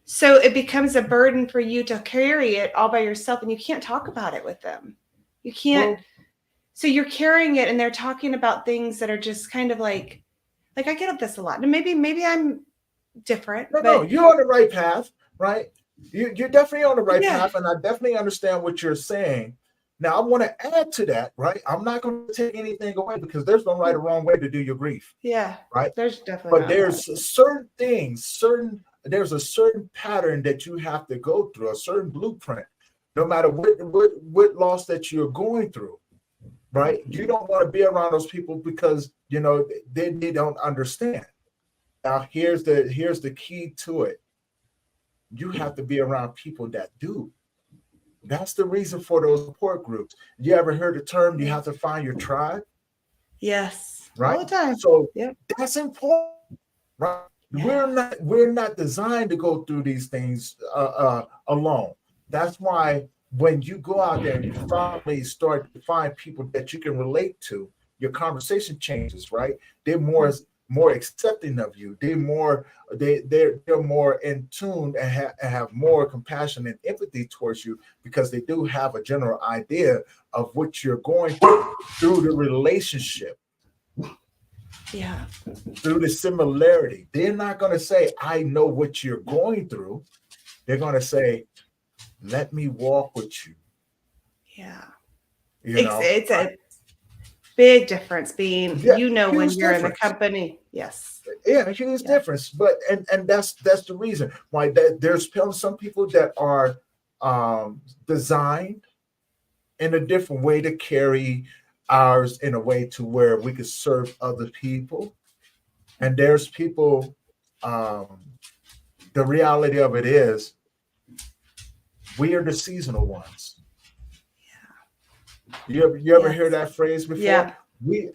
So it becomes a burden for you to carry it all by yourself, and you can't talk about it with them. You can't. So you're carrying it, and they're talking about things that are just kind of like I get at this a lot. And maybe I'm different. No, you're on the right path, right? You're definitely on the right path, and I definitely understand what you're saying. Now, I want to add to that, right? I'm not going to take anything away, because there's no right or wrong way to do your grief. Yeah, right. There's definitely. But there's certain things, there's a certain pattern that you have to go through, a certain blueprint, no matter what loss that you're going through, right? You don't want to be around those people because, you know, they don't understand. Now, here's the key to it. You have to be around people that do. That's the reason for those support groups. You ever heard the term, you have to find your tribe? Yes. Right? All the time. So that's important, right? Yeah. We're not designed to go through these things alone. That's why when you go out there and you finally start to find people that you can relate to, your conversation changes, right? They're more accepting of you. They're more in tune and have more compassion and empathy towards you, because they do have a general idea of what you're going through the relationship. Yeah. Through the similarity. They're not going to say, I know what you're going through. They're going to say, let me walk with you. Yeah. You know, Big difference being, Yeah, when huge you're in the difference. company. Yes. Yeah, a huge Yeah. difference. But and that's the reason why there's some people that are designed in a different way to carry ours in a way to where we could serve other people. And there's people, um, the reality of it is we are the seasonal ones. You ever hear Yes. that phrase before? Yeah.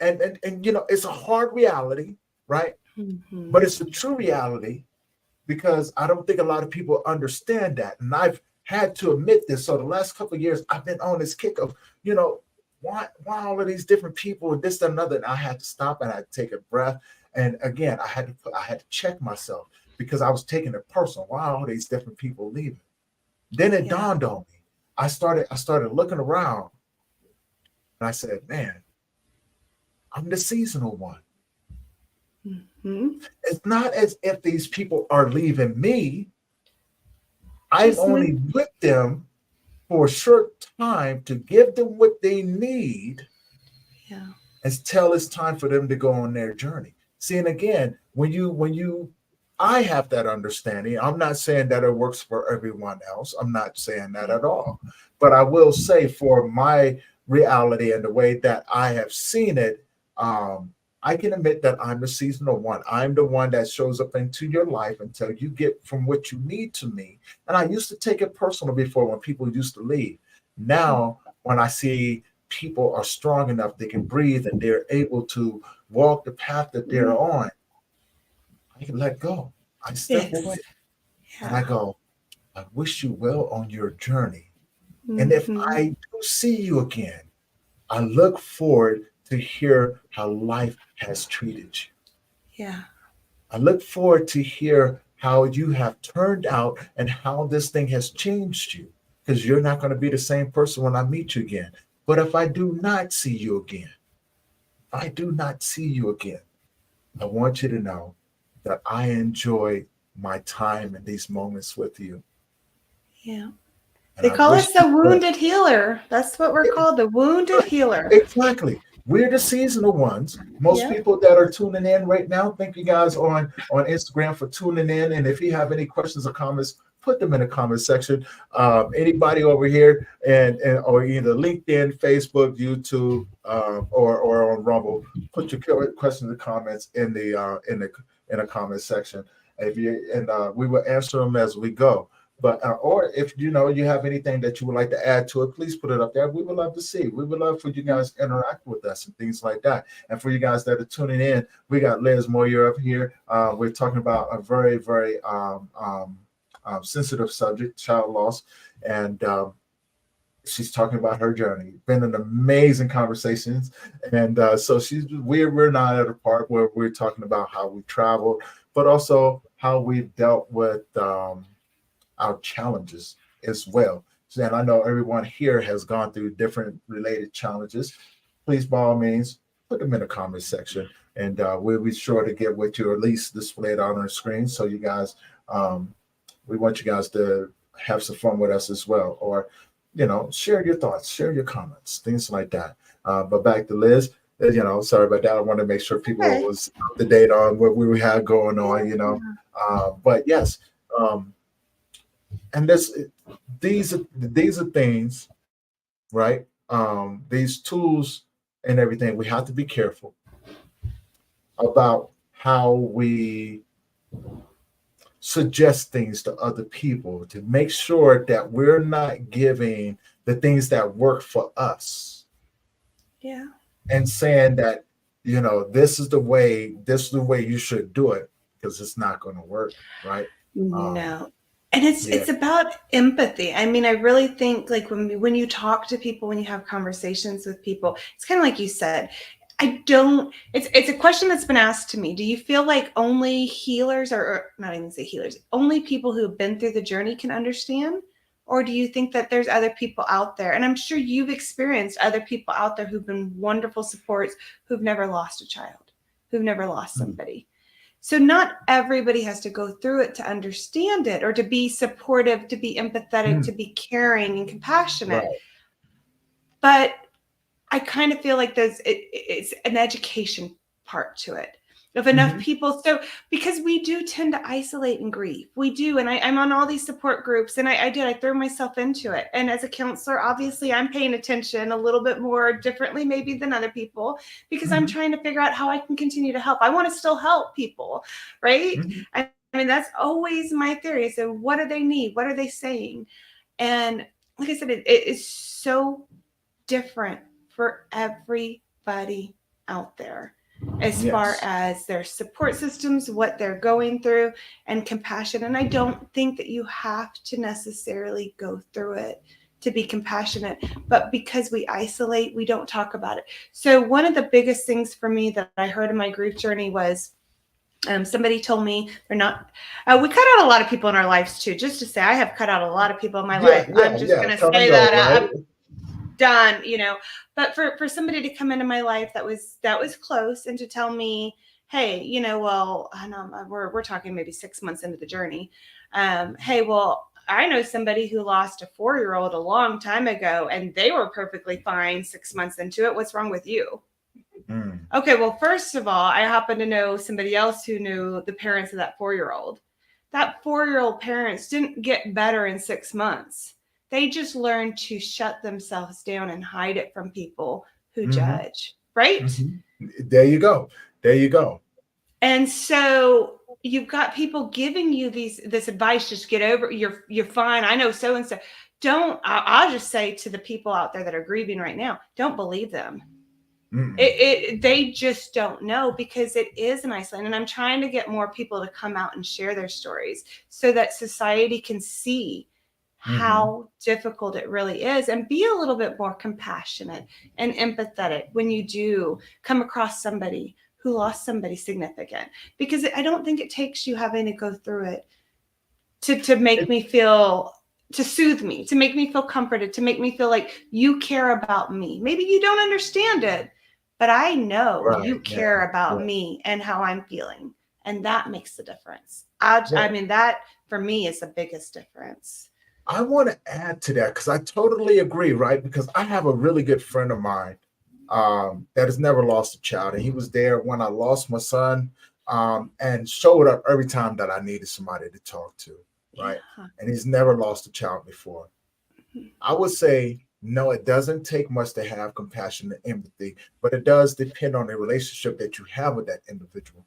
And it's a hard reality, right? Hmm. But it's a true reality because I don't think a lot of people understand that. And I've had to admit this. So the last couple of years, I've been on this kick of, you know, why all of these different people and this and another. And I had to stop and I had to take a breath. And again, I had to check myself because I was taking it personal. Why all these different people leaving? Then it Yeah. dawned on me. I started looking around and I said, man, I'm the seasonal one. Hmm. It's not as if these people are leaving me. I'm Just move. only with them for a short time to give them what they need Yeah. until it's time for them to go on their journey. See, and again, when you I have that understanding. I'm not saying that it works for everyone else. I'm not saying that Yeah. at all. But I will say for my reality and the way that I have seen it, I can admit that I'm the seasonal one. I'm the one that shows up into your life until you get from what you need to me. And I used to take it personal before when people used to leave. Now, when I see people are strong enough, they can breathe and they're able to walk the path that they're Mhm. on, I can let go. I step away Yes. and I Yeah. go, I wish you well on your journey. And if Hmm. I do see you again, I look forward to hear how life has treated you. Yeah. I look forward to hear how you have turned out and how this thing has changed you because you're not going to be the same person when I meet you again. But if I do not see you again, I do not see you again, I want you to know that I enjoy my time and these moments with you. Yeah. And They I call wish us you the well. wounded healer. That's what we're called, the wounded Right. healer. Exactly. We're the seasonal ones. Most Yeah. people that are tuning in right now, thank you guys on Instagram for tuning in. And if you have any questions or comments, put them in the comment section. Anybody over here and or either LinkedIn, Facebook, YouTube, or on Rumble, put your questions and comments in the comment section. If you and we will answer them as we go. But or if you have anything that you would like to add to it, please put it up there. We would love to see. We would love for you guys to interact with us and things like that. And for you guys that are tuning in, we got Liz Moyer up here. We're talking about a very, very sensitive subject, child loss, and she's talking about her journey. Been an amazing conversations, and so we're not at a part where we're talking about how we traveled, but also how we've dealt with. Our challenges as well. So, and I know everyone here has gone through different related challenges. Please, by all means, put them in the comment section, and we'll be sure to get with you, or at least display it on our screen. So you guys, we want you guys to have some fun with us as well, or share your thoughts, share your comments, things like that. But back to Liz. Sorry about that. I want to make sure people Okay. was up to date on what we had going on. Yeah. But yes, um, and these are things, right? These tools and everything, we have to be careful about how we suggest things to other people to make sure that we're not giving the things that work for us Yeah. and saying that this is the way you should do it, because it's not going to work, right? um No. And it's yeah. it's about empathy. I mean, I really think like when you talk to people, when you have conversations with people, it's kind of like you said. I don't. It's a question that's been asked to me. Do you feel like only healers, or not even say healers, only people who have been through the journey can understand, or do you think that there's other people out there? And I'm sure you've experienced other people out there who've been wonderful supports, who've never lost a child, who've never lost Mm, somebody. So not everybody has to go through it to understand it or to be supportive, to be empathetic, mm, to be caring and compassionate. right. But I kind of feel like it's an education part to it. If enough people, so because we do tend to isolate and grieve, we do, and I'm on all these support groups, and I throw myself into it. And as a counselor, obviously, I'm paying attention a little bit more differently, maybe than other people, because I'm trying to figure out how I can continue to help. I want to still help people, right? I mean, that's always my theory. So, what do they need? What are they saying? And like I said, it is so different for everybody out there as far as their support systems, what they're going through, and compassion. And I don't think that you have to necessarily go through it to be compassionate, but because we isolate, we don't talk about it. So one of the biggest things for me that I heard in my grief journey was somebody told me they're not, we cut out a lot of people in our lives too, just to say I have cut out a lot of people in my life. I'm just going to say that. Right? Done, but for somebody to come into my life that was close and to tell me, hey, well, I know we're talking maybe 6 months into the journey. Hey, well, I know somebody who lost a 4-year-old a long time ago and they were perfectly fine 6 months into it. What's wrong with you? Okay, well, first of all, I happen to know somebody else who knew the parents of that 4-year-old. That 4-year-old parents didn't get better in 6 months. They just learn to shut themselves down and hide it from people who judge, right? There you go. And so you've got people giving you this advice, just get over it. You're fine. I know so and so. I'll just say to the people out there that are grieving right now, don't believe them. They just don't know, because it is an isolation. And I'm trying to get more people to come out and share their stories so that society can see how difficult it really is, and be a little bit more compassionate and empathetic when you do come across somebody who lost somebody significant, because I don't think it takes you having to go through it to make me feel, to soothe me, to make me feel comforted, to make me feel like you care about me. Maybe you don't understand it, but I know you care about me and how I'm feeling, and that makes the difference. I mean, that for me is the biggest difference. I want to add to that because I totally agree, right? Because I have a really good friend of mine that has never lost a child. And he was there when I lost my son, and showed up every time that I needed somebody to talk to, right? And he's never lost a child before. I would say, no, it doesn't take much to have compassion and empathy, but it does depend on the relationship that you have with that individual,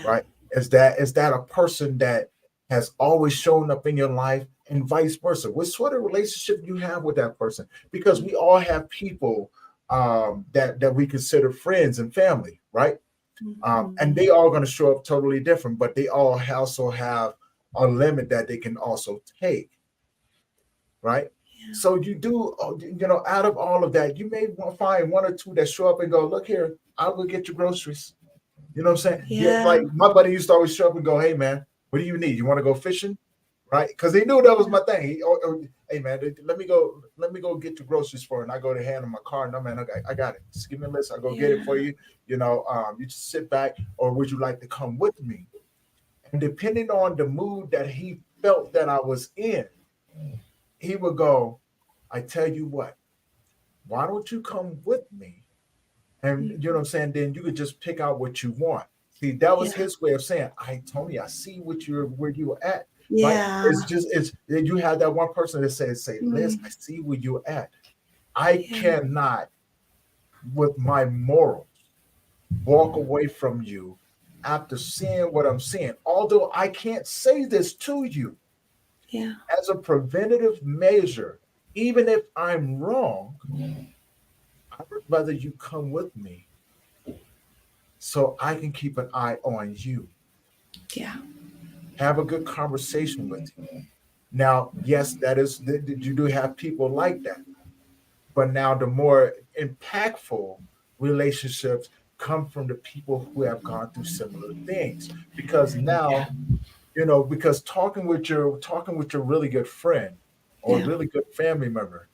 right? Is that a person that has always shown up in your life, and vice versa? What sort of relationship you have with that person? Because we all have people that we consider friends and family, right? And they all going to show up totally different, but they all also have a limit that they can also take, right? So you do, out of all of that, you may find one or two that show up and go, look here, I'll go get your groceries. You know what I'm saying? Yeah. Like my buddy used to always show up and go, hey man, what do you need? You want to go fishing? Right? Because he knew that was my thing. Hey man, let me go get the groceries for it. And I go to hand him my car. No man, okay, I got it. Just give me a list. I'll go get it for you. You just sit back, or would you like to come with me? And depending on the mood that he felt that I was in, he would go, I tell you what, why don't you come with me? And you know what I'm saying? Then you could just pick out what you want. See, that was his way of saying, Tony, I see where you were at. Yeah. Right? It's you have that one person that say, Liz, I see where you're at. I cannot, with my morals, walk away from you after seeing what I'm seeing. Although I can't say this to you. Yeah. As a preventative measure, even if I'm wrong, I would rather you come with me so I can keep an eye on you. Yeah. Have a good conversation with you. Now, yes, you do have people like that. But now the more impactful relationships come from the people who have gone through similar things. Because now, because talking with your really good friend or really good family member,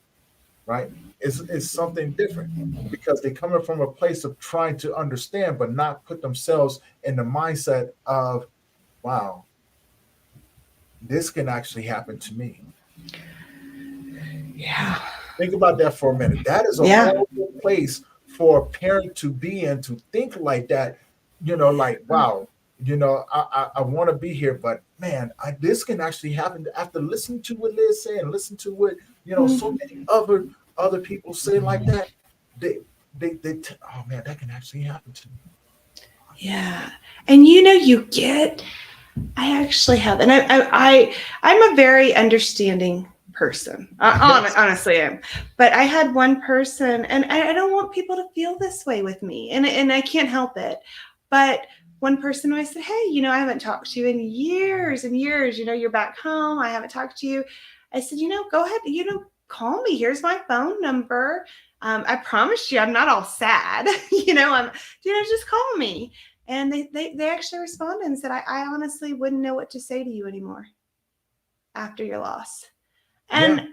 right, is something different, because they're coming from a place of trying to understand, but not put themselves in the mindset of, wow, this can actually happen to me. Yeah. Think about that for a minute. That is a horrible place for a parent to be and to think like that, like, wow, I want to be here, but man, this can actually happen. After listening to what Liz said and listen to what, so Mhm. many other people say like that, they, oh man, that can actually happen to me. Yeah. And I actually have, and I'm a very understanding person. Yes, Honestly, I am. But I had one person, and I don't want people to feel this way with me, and I can't help it. But one person, I said, hey, I haven't talked to you in years and years. You're back home. I haven't talked to you. I said, go ahead, call me. Here's my phone number. I promise you, I'm not all sad. Just call me. And they actually responded and said, I honestly wouldn't know what to say to you anymore after your loss. yeah. And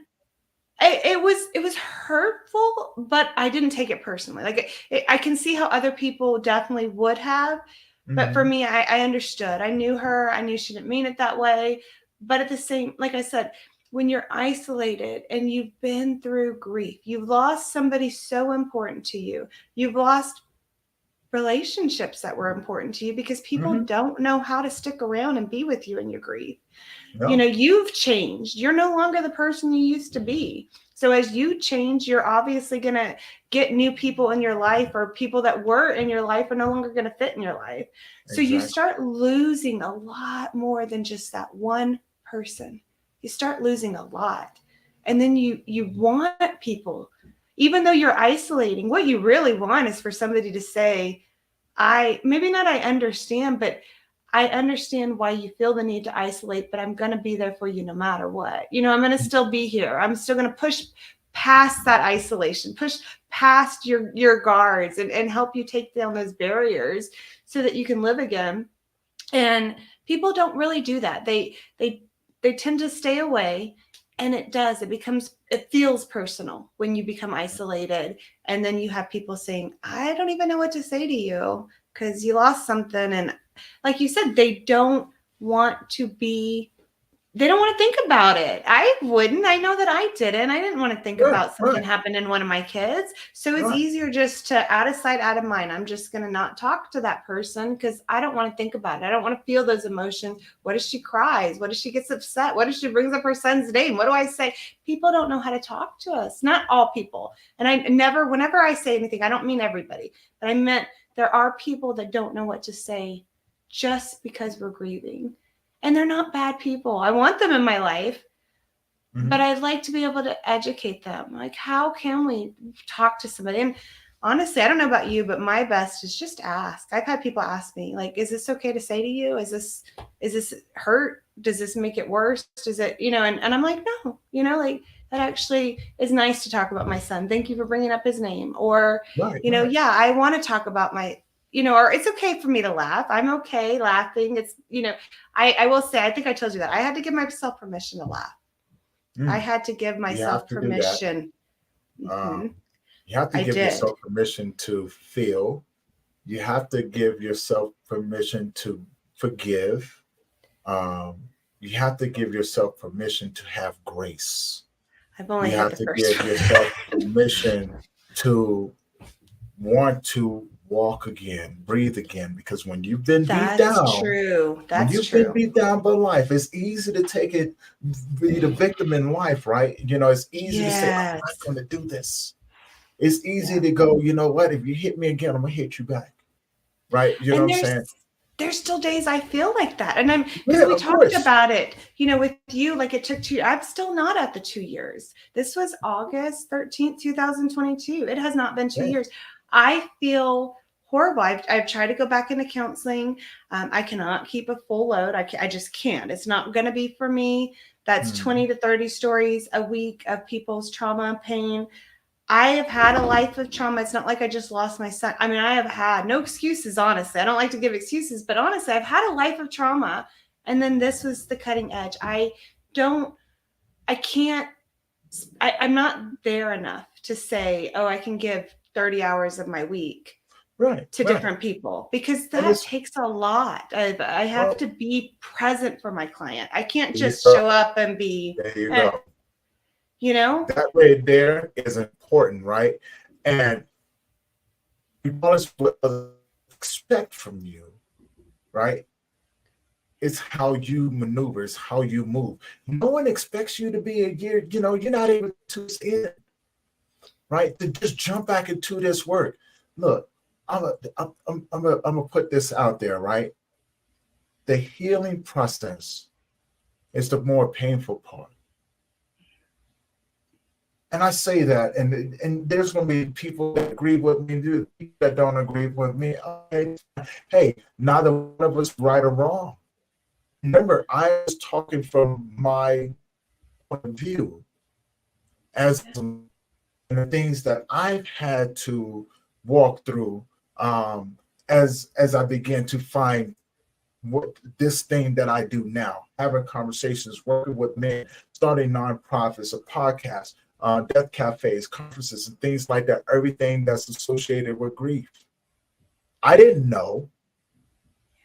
it was hurtful, but I didn't take it personally. Like I can see how other people definitely would have, but for Hmm. me, I understood. I knew her. I knew she didn't mean it that way. But at the same, like I said, when you're isolated and you've been through grief, you've lost somebody so important to you. You've lost relationships that were important to you because people Hmm. don't know how to stick around and be with you in your grief. No, You've changed. You're no longer the person you used to be. So as you change, you're obviously going to get new people in your life, or people that were in your life are no longer going to fit in your life. So you exactly. start losing a lot more than just that one person. You start losing a lot. And then you want people, even though you're isolating, what you really want is for somebody to say, maybe not I understand, but I understand why you feel the need to isolate, but I'm going to be there for you no matter what. I'm going to still be here. I'm still going to push past that isolation, push past your guards, and help you take down those barriers so that you can live again. And people don't really do that. They tend to stay away, and it feels personal when you become isolated, and then you have people saying, I don't even know what to say to you because you lost something. And like you said, want to be they don't want to think about it. I wouldn't. I know that I didn't. I didn't want to think Right, about something right, happened in one of my kids. So it's right. easier just to out of sight, out of mind. I'm just going to not talk to that person because I don't want to think about it. I don't want to feel those emotions. What if she cries? What if she gets upset? What if she brings up her son's name? What do I say? People don't know how to talk to us. Not all people. And whenever I say anything, I don't mean everybody, but I meant there are people that don't know what to say just because we're grieving. And they're not bad people. I want them in my life, but Hmm. I'd like to be able to educate them. Like, how can we talk to somebody? And honestly, I don't know about you, but my best is just ask. I've had people ask me, like, is this okay to say to you? Is this hurt? Does this make it worse? Does it, and I'm like, no, like that actually is nice to talk about my son. Thank you for bringing up his name. Or, Right, right. yeah, I want to talk about or it's okay for me to laugh. I'm okay laughing. It's, I will say, I think I told you that I had to give myself permission to laugh. I Mm. had to give You have myself to do that. permission. Um, Hmm. you have to I give did. yourself permission to feel. You have to give yourself permission to forgive. Um, you have to give yourself permission to have grace. I've only You had have the to first give one. yourself permission to want to walk again, breathe again, because when you've been beat That's down, true. when That's you've been true. beat down by life, it's easy to take it, be the victim in life, right? It's easy to say, I'm not Yes. going to do this. It's easy Yeah. to go, you know what? If you hit me again, I'm going to hit you back, right? You know what And I'm there's saying? there's still days I feel like that. And because Yeah, we of talked course. about it, with you, like it took I'm still not at the 2 years. This was August 13th, 2022. It has not been two Yeah. years. I feel horrible. I've tried to go back into counseling. I cannot keep a full load. I just can't. It's not going to be for me. That's Hmm. 20 to 30 stories a week of people's trauma and pain. I have had a life of trauma. It's not like I just lost my son. I mean, I have had no excuses, honestly. I don't like to give excuses, but honestly, I've had a life of trauma. And then this was the cutting edge. Don't, I can't, I'm not there enough to say, oh, I can give 30 hours of my week Right, to right. different people because And that it's, takes a lot. I have well, to be present for my client. I can't there you just show go. up and be, There you eh, go. you know? That right there is important, right? And regardless of what others expect from you, right? It's how you maneuver, it's how you move. No one expects you to be a year, you're not able to in, right? To just jump back into this work. Look, I'm gonna put this out there, right? The healing process is the more painful part. And I say that, and there's going to be people that agree with me, people that don't agree with me. Okay. Hey, neither one of us right or wrong. Remember, I was talking from my point of view as the things that I've had to walk through as I began to find what this thing that I do now, having conversations, working with men, starting nonprofits, a podcast, death cafes, conferences, and things like that, everything that's associated with grief. I didn't know.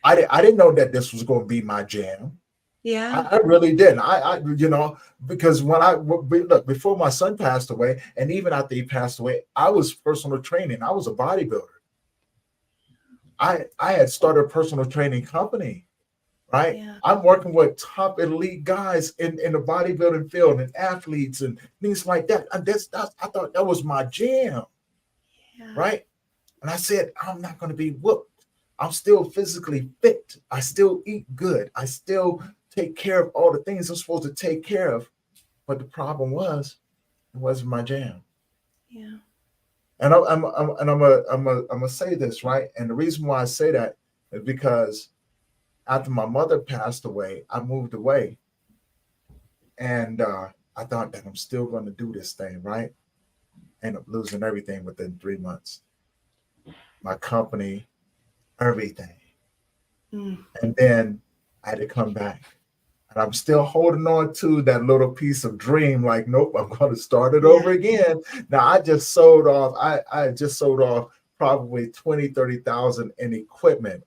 I didn't know that this was going to be my jam. Yeah. I really didn't. Because look, before my son passed away, and even after he passed away, I was personal training. I was a bodybuilder. I had started a personal training company, right? Yeah. I'm working with top elite guys in the bodybuilding field and athletes and things like that. I thought that was my jam, Yeah. right? And I said, I'm not going to be whooped. I'm still physically fit. I still eat good. I still take care of all the things I'm supposed to take care of. But the problem was, it wasn't my jam. Yeah. And I'm gonna say this, right? And the reason why I say that is because after my mother passed away, I moved away, and I thought that I'm still going to do this thing, right? End up losing everything within 3 months. My company, everything. And then I had to come back. And I'm still holding on to that little piece of dream, like, nope, I'm going to start it over again. Now, I just sold off, I just sold off probably 20, 30,000 in equipment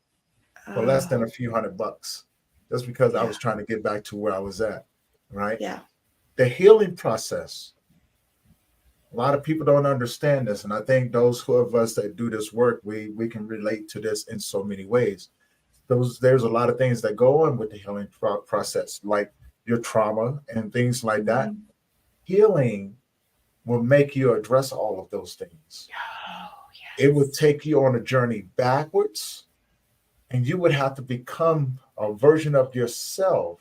for less than a few $100, just because I was trying to get back to where I was at, right? Yeah. The healing process, a lot of people don't understand this. And I think those of us that do this work, we can relate to this in so many ways. There's a lot of things that go on with the healing process, like your trauma and things like that. Healing will make you address all of those things. Oh, yes. It will take you on a journey backwards, and you would have to become a version of yourself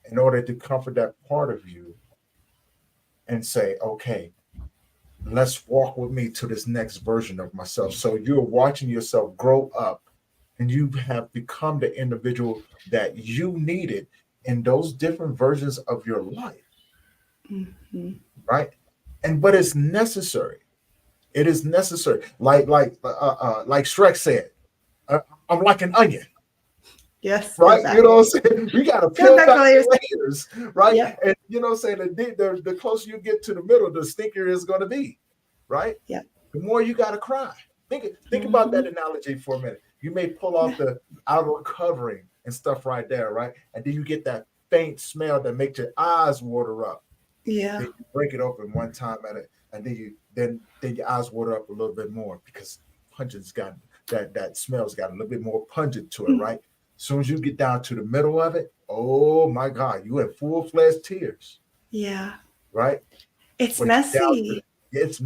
in order to comfort that part of you and say, okay, let's walk with me to this next version of myself. So you're watching yourself grow up, and you have become the individual that you needed in those different versions of your life. Right? But it's necessary. It is necessary. Like Shrek said, I'm like an onion. Yes. Right? Exactly. You know what I'm saying? We got to peel back the layers, right? Yep. And you know what I'm saying? The closer you get to the middle, the stinkier it's going to be, right? Yep. The more you got to cry. Think about that analogy for a minute. You may pull off the outer covering and stuff right there, right? And then you get that faint smell that makes your eyes water up. Yeah. Then you break it open one time at it, and then your eyes water up a little bit more because pungent's got that smell's got a little bit more pungent to it, right? As soon as you get down to the middle of it, oh my God, you have full-fledged tears. Yeah. Right? It's messy. Yes.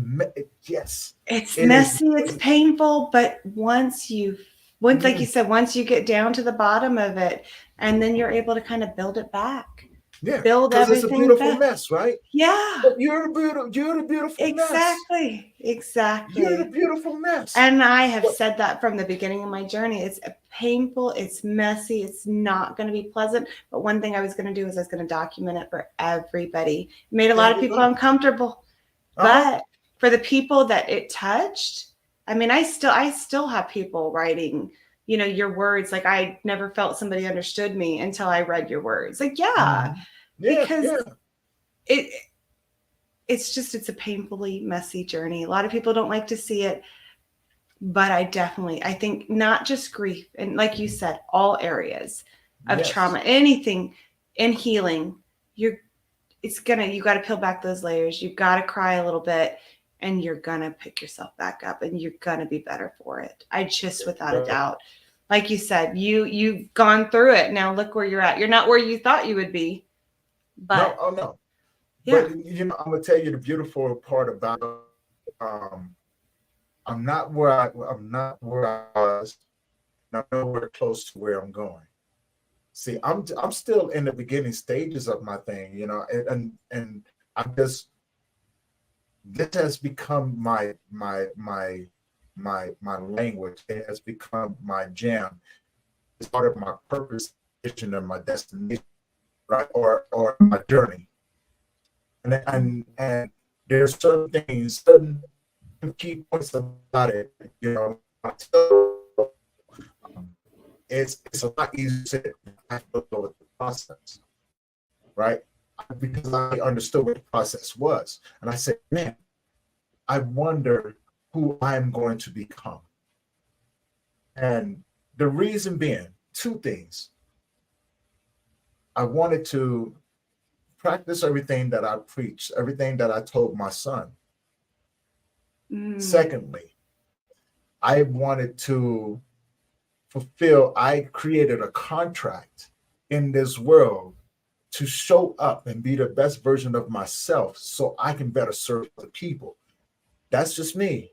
It's messy. It's painful. But once like you said, once you get down to the bottom of it, and then you're able to kind of build it back. Yeah. Build everything. It's a beautiful back. mess, right? Yeah. But you're the beautiful mess. Exactly. You're the beautiful mess. And I have said that from the beginning of my journey. It's painful. It's messy. It's not going to be pleasant. But one thing I was going to do is I was going to document it for everybody. It made a lot of people uncomfortable. But for the people that it touched, I mean, I still have people writing, your words. Like, I never felt somebody understood me until I read your words. Like, because it's a painfully messy journey. A lot of people don't like to see it, but I think not just grief, and like you said, all areas of trauma, anything in healing, you got to peel back those layers. You got to cry a little bit, and you're gonna pick yourself back up and you're gonna be better for it. I just, without a Right. doubt, like you said, you've gone through it. Now look where you're at. You're not where you thought you would be, No, but oh no. yeah. But I'm gonna tell you the beautiful part about um I'm not where I was, and I'm nowhere close to where I'm going. See, I'm still in the beginning stages of my thing, and I'm just this has become my language. It has become my jam. It's part of my purpose, vision, and my destination, right? Or my journey. And there's certain things, certain key points about it. Um, it's a lot easier to have to go with the process, right? Because I understood what the process was, and I said, man, I wonder who I'm going to become. And the reason being two things. I wanted to practice everything that I preached, everything that I told my son. Mm. Secondly, I wanted to I created a contract in this world to show up and be the best version of myself so I can better serve the people. That's just me.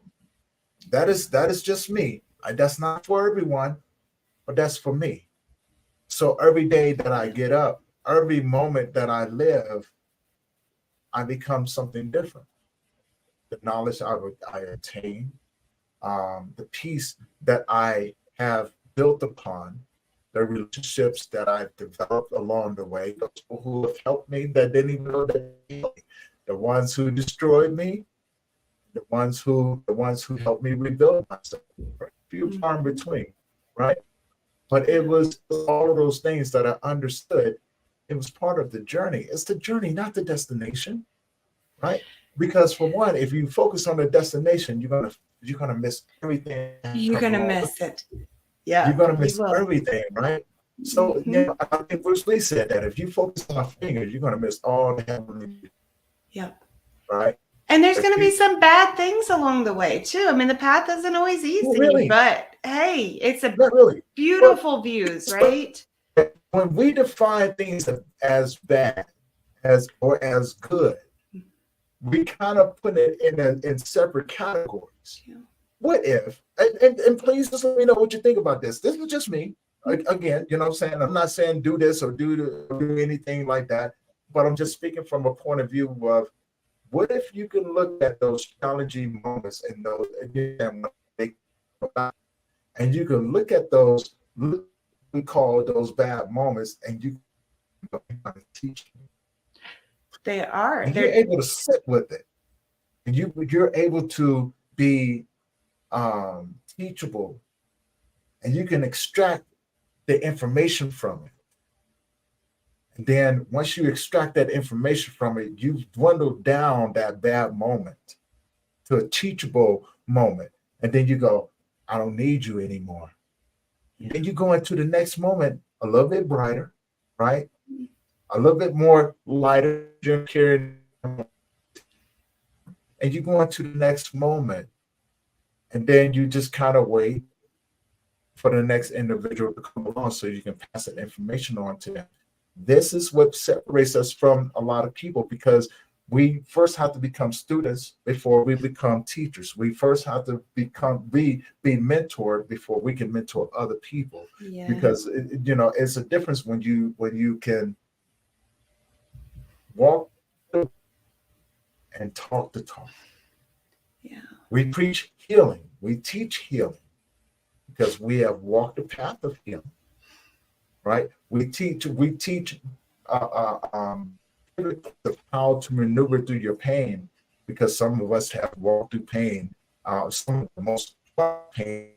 That is just me. That's not for everyone, but that's for me. So every day that I get up, every moment that I live, I become something different. The knowledge I attain, the peace that I have built upon, the relationships that I've developed along the way, the people who have helped me that didn't even know that they helped me, the ones who destroyed me, the ones who helped me rebuild myself. Right? Few far in between, right? But it was all of those things that I understood. It was part of the journey. It's the journey, not the destination, right? Because for one, if you focus on the destination, you're gonna miss everything that You're comes gonna along with miss it. it. You're Yeah, gonna you miss will. everything, right? So Hmm. I think Bruce Lee said that if you focus on my fingers, you're gonna miss all the heavenly beauty, Yep. right? And there's If going to be you some bad things along the way too. I mean, the path isn't always well, easy, really, but hey, it's a not really, but beautiful views, but right? when we define things as bad or as good, we kind of put it in separate categories. Yeah. What if, and please just let me know what you think about this. This is just me. Again, you know what I'm saying? I'm not saying do this or do anything like that, but I'm just speaking from a point of view of what if you can look at those challenging moments and those and you can look at those we call those bad moments and you can teach They are. and you're able to sit with it and you're able to be teachable and you can extract the information from it. And then once you extract that information from it, you've dwindled down that bad moment to a teachable moment. And then you go, I don't need you anymore. And Yeah. then you go into the next moment a little bit brighter, right? A little bit more lighter, you're carrying, and you go into the next moment. And then you just kind of wait for the next individual to come along so you can pass that information on to them. This is what separates us from a lot of people because we first have to become students before we become teachers. We first have to be mentored before we can mentor other people Yeah. because it's a difference when you can walk and talk the talk. Yeah. We preach healing. We teach healing because we have walked the path of healing, right? We teach uh, uh, um, how to maneuver through your pain because some of us have walked through pain, some of the most pain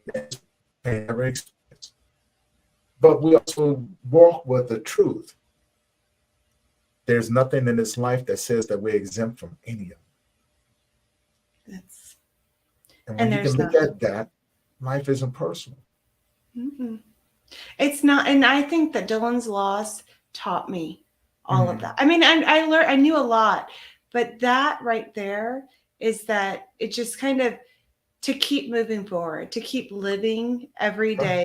ever experienced. But we also walk with the truth. There's nothing in this life that says that we're exempt from any of it. That's And when and you can there's look not. at that, life isn't personal. Mm-mm. It's not, and I think that Dylan's loss taught me all of Mhm. that. I mean, I learned, I knew a lot, but that right there is that it just kind of to keep moving forward, to keep living every day.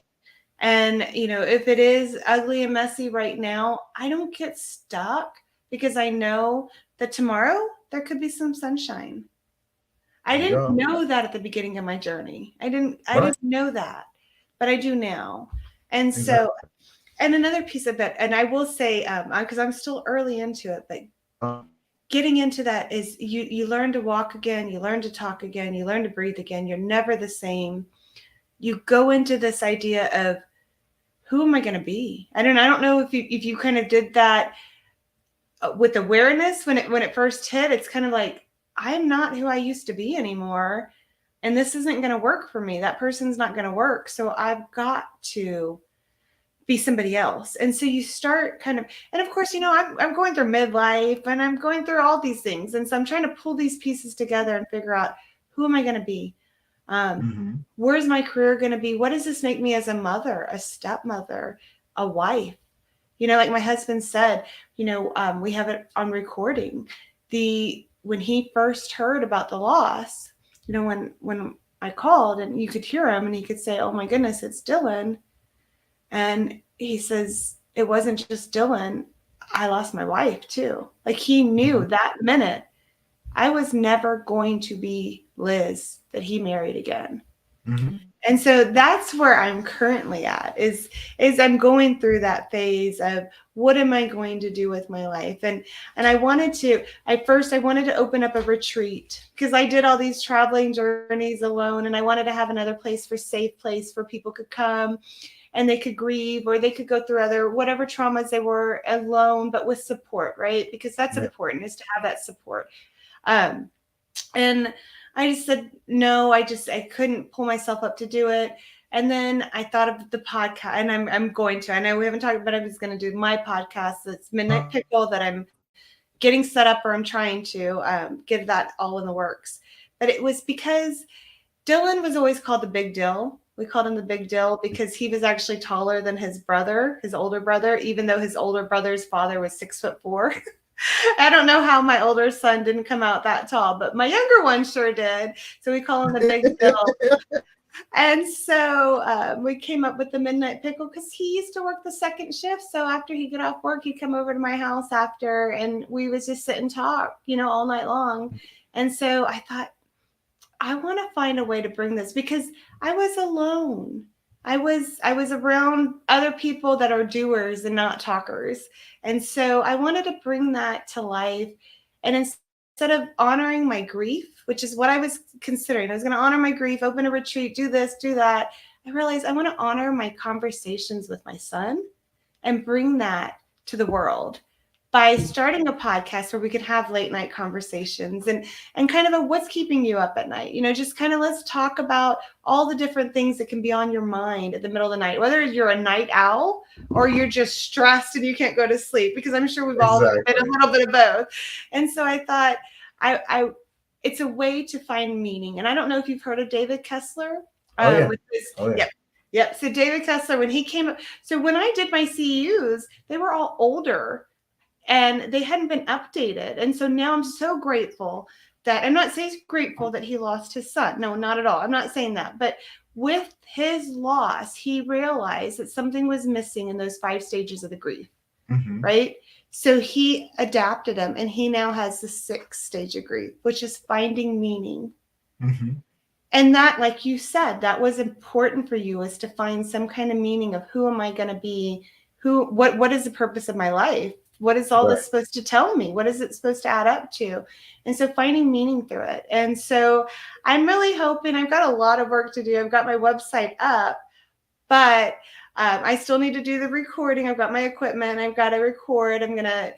And, if it is ugly and messy right now, I don't get stuck because I know that tomorrow there could be some sunshine. I There you didn't go. know that at the beginning of my journey. I Right. didn't know that, but I do now. And so, Exactly. and another piece of it, and I will say, because I'm still early into it, but getting into that is you learn to walk again, you learn to talk again, you learn to breathe again. You're never the same. You go into this idea of who am I going to be? I don't know if you kind of did that with awareness when it first hit. It's kind of like, I'm not who I used to be anymore, and this isn't going to work for me. That person's not going to work. So I've got to be somebody else. And so you start kind of, and of course, I'm going through midlife and I'm going through all these things. And so I'm trying to pull these pieces together and figure out, who am I going to be? Where's my career going to be? What does this make me as a mother, a stepmother, a wife? Like my husband said, we have it on recording. When he first heard about the loss, when I called, and you could hear him and he could say, "Oh my goodness, it's Dylan." And he says, "It wasn't just Dylan. I lost my wife too." Like, he knew that minute I was never going to be Liz that he married again. And so that's where I'm currently at, is I'm going through that phase of, what am I going to do with my life? And I wanted to open up a retreat, because I did all these traveling journeys alone, and I wanted to have another place, for safe place where people could come and they could grieve, or they could go through other whatever traumas they were alone, but with support, right? Because that's important, is to have that support. And I just said, no, I couldn't pull myself up to do it. And then I thought of the podcast, and I'm going to, I know we haven't talked, but I'm just going to do my podcast. That's Midnight Pickle, that I'm getting set up, or I'm trying to get that all in the works. But it was because Dylan was always called the Big Dill. We called him the Big Dill because he was actually taller than his brother, his older brother, even though his older brother's father was 6'4". I don't know how my older son didn't come out that tall, but my younger one sure did. So we call him the Big Bill. And so we came up with the Midnight Pickle because he used to work the second shift. So after he'd get off work, he'd come over to my house after, and we would just sit and talk, all night long. And so I thought, I want to find a way to bring this, because I was alone. I was around other people that are doers and not talkers. And so I wanted to bring that to life. And instead of honoring my grief, which is what I was considering, I was going to honor my grief, open a retreat, do this, do that. I realized I want to honor my conversations with my son and bring that to the world by starting a podcast where we could have late night conversations and kind of a, what's keeping you up at night? Just kind of, let's talk about all the different things that can be on your mind at the middle of the night, whether you're a night owl or you're just stressed and you can't go to sleep, because I'm sure we've all been a little bit of both. And so I thought, I it's a way to find meaning. And I don't know if you've heard of David Kessler. Yep. So David Kessler, when he came up, so when I did my CEUs, they were all older and they hadn't been updated. And so now I'm so grateful that, I'm not saying grateful that he lost his son. No, not at all. I'm not saying that. But with his loss, he realized that something was missing in those 5 stages of the grief, right? So he adapted them, and he now has the 6th stage of grief, which is finding meaning. And that, like you said, that was important for you, is to find some kind of meaning of, who am I going to be? What is the purpose of my life? What is all this supposed to tell me? What is it supposed to add up to? And so finding meaning through it. And so I'm really hoping, I've got a lot of work to do. I've got my website up, but I still need to do the recording. I've got my equipment. I've got to record. I'm going to,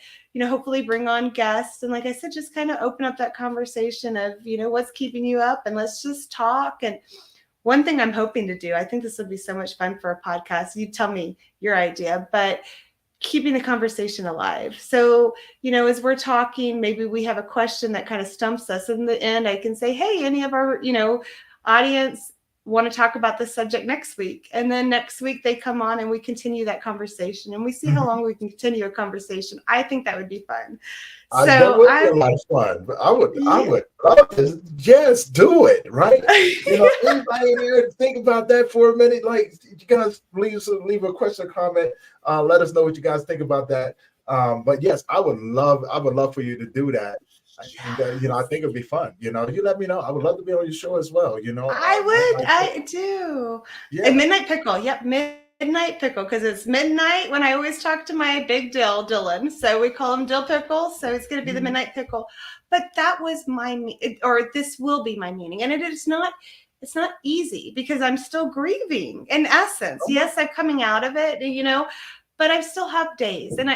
hopefully bring on guests. And like I said, just kind of open up that conversation of, what's keeping you up, and let's just talk. And one thing I'm hoping to do, I think this would be so much fun for a podcast. You tell me your idea, but keeping the conversation alive. So, as we're talking, maybe we have a question that kind of stumps us. In the end, I can say, hey, any of our, audience, want to talk about this subject next week. And then next week they come on and we continue that conversation and we see how long we can continue a conversation. I think that would be fun. That So would be a I'm, lot of fun. But I yeah. would love to just do it, right? Anybody in here think about that for a minute? Like, you guys leave a question or comment. Let us know what you guys think about that. But yes, I would love for you to do that. And I think it'd be fun. You let me know. I would love to be on your show as well. I do. Yeah. And Midnight Pickle. Yep, Midnight Pickle, because it's midnight when I always talk to my big Dylan. So we call him Dill Pickle. So it's going to be the Midnight Pickle. But that was this will be my meaning. And it's not easy because I'm still grieving in essence. Okay. Yes, I'm coming out of it, but I still have days. And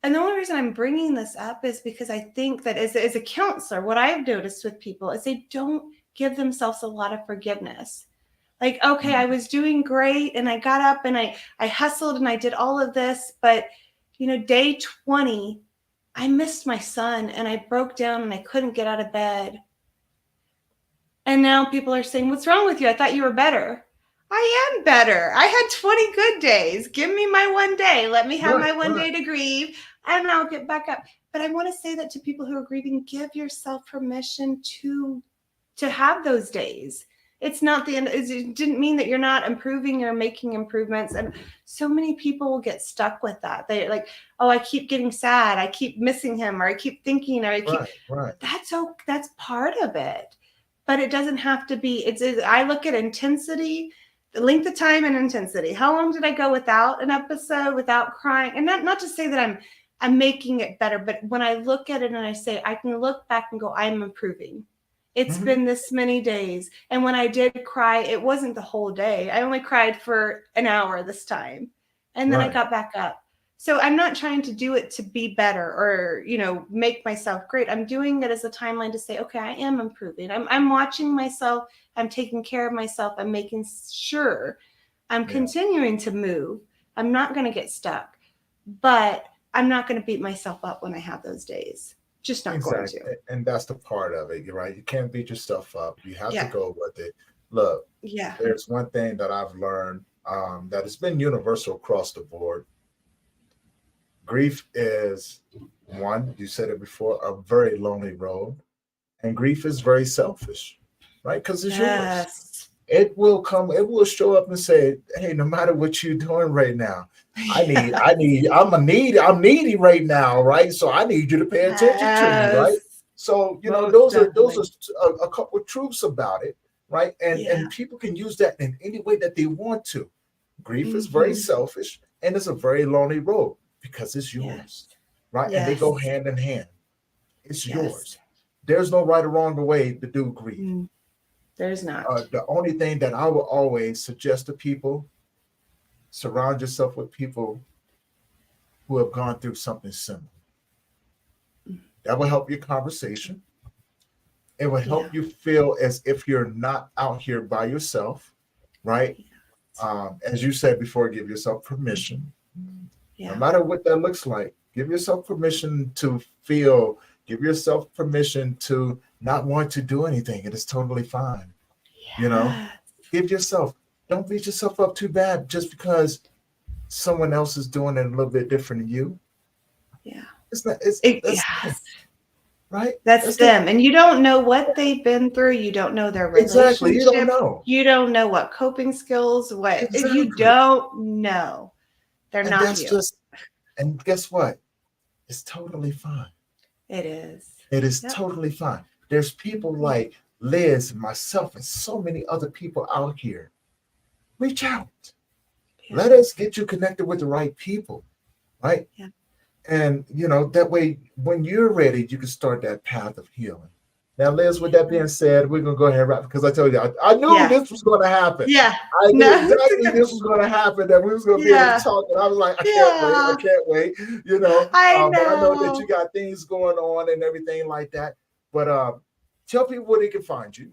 and the only reason I'm bringing this up is because I think that as a counselor, what I've noticed with people is they don't give themselves a lot of forgiveness. Like, okay, I was doing great and I got up and I hustled and I did all of this, but day 20, I missed my son and I broke down and I couldn't get out of bed. And now people are saying, what's wrong with you? I thought you were better. I am better. I had 20 good days. Give me my one day. Let me have my one day to grieve and I'll get back up. But I want to say that to people who are grieving, give yourself permission to have those days. It's not the end. It didn't mean that you're not improving or making improvements. And so many people will get stuck with that. They're like, oh, I keep getting sad. I keep missing him, or I keep thinking, or I keep, that's part of it. But it doesn't have to be, I look at intensity, the length of time and intensity. How long did I go without an episode, without crying? And not to say that I'm making it better, but when I look at it and I say, I can look back and go, I'm improving. It's been this many days. And when I did cry, it wasn't the whole day. I only cried for an hour this time. And then I got back up. So I'm not trying to do it to be better or, make myself great. I'm doing it as a timeline to say, okay, I am improving. I'm watching myself. I'm taking care of myself. I'm making sure I'm continuing to move. I'm not going to get stuck, but I'm not going to beat myself up when I have those days. Just not going to. And that's the part of it, right? You can't beat yourself up. You have to go with it. Look, there's one thing that I've learned that has been universal across the board. Grief is one, you said it before, a very lonely road. And grief is very selfish, right? Because it's yours. It will show up and say, hey, no matter what you're doing right now, I'm needy right now, right? So I need you to pay attention to me, right? So, those are a couple of truths about it, right? And people can use that in any way that they want to. Grief is very selfish and it's a very lonely road because it's yours, right? And they go hand in hand. It's yours. There's no right or wrong way to do grief. There's not. The only thing that I will always suggest to people, surround yourself with people who have gone through something similar. That will help your conversation. It will help you feel as if you're not out here by yourself, right? As you said before, give yourself permission. No matter what that looks like, give yourself permission to feel, give yourself permission to not want to do anything. It is totally fine. Give yourself, don't beat yourself up too bad just because someone else is doing it a little bit different than you. It's not, right? That's them. And you don't know what they've been through. You don't know their relationship. Exactly. You don't know. You don't know what coping skills, you don't know. They're and not that's you. And guess what? It's totally fine. It is. It is totally fine. There's people like Liz, myself, and so many other people out here. Reach out. Let us get you connected with the right people, right? And, that way, when you're ready, you can start that path of healing. Now, Liz, with that being said, we're going to go ahead and wrap because I told you, I knew this was going to happen. I knew exactly this was going to happen, that we was going to be able to talk. And I was like, I can't wait, But I know that you got things going on and everything like that. But tell people where they can find you.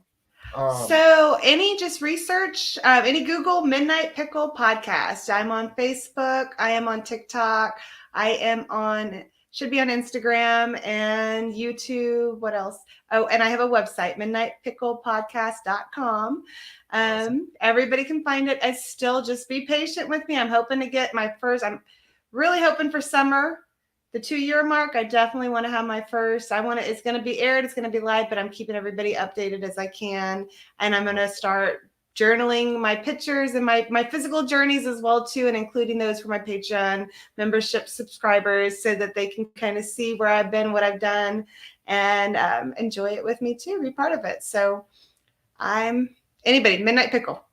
So just research, any Google Midnight Pickle podcast. I'm on Facebook. I am on TikTok. I am on should be on Instagram and YouTube. What else? Oh, and I have a website, midnightpicklepodcast.com. Awesome. Everybody can find it. I still just be patient with me. I'm hoping to get my first, I'm really hoping for summer, the 2-year mark. I definitely want to have my first. It's going to be aired, it's going to be live, but I'm keeping everybody updated as I can. And I'm going to start journaling my pictures and my physical journeys as well too, and including those for my Patreon membership subscribers so that they can kind of see where I've been, what I've done, and enjoy it with me too, be part of it. So anybody, Midnight Pickle,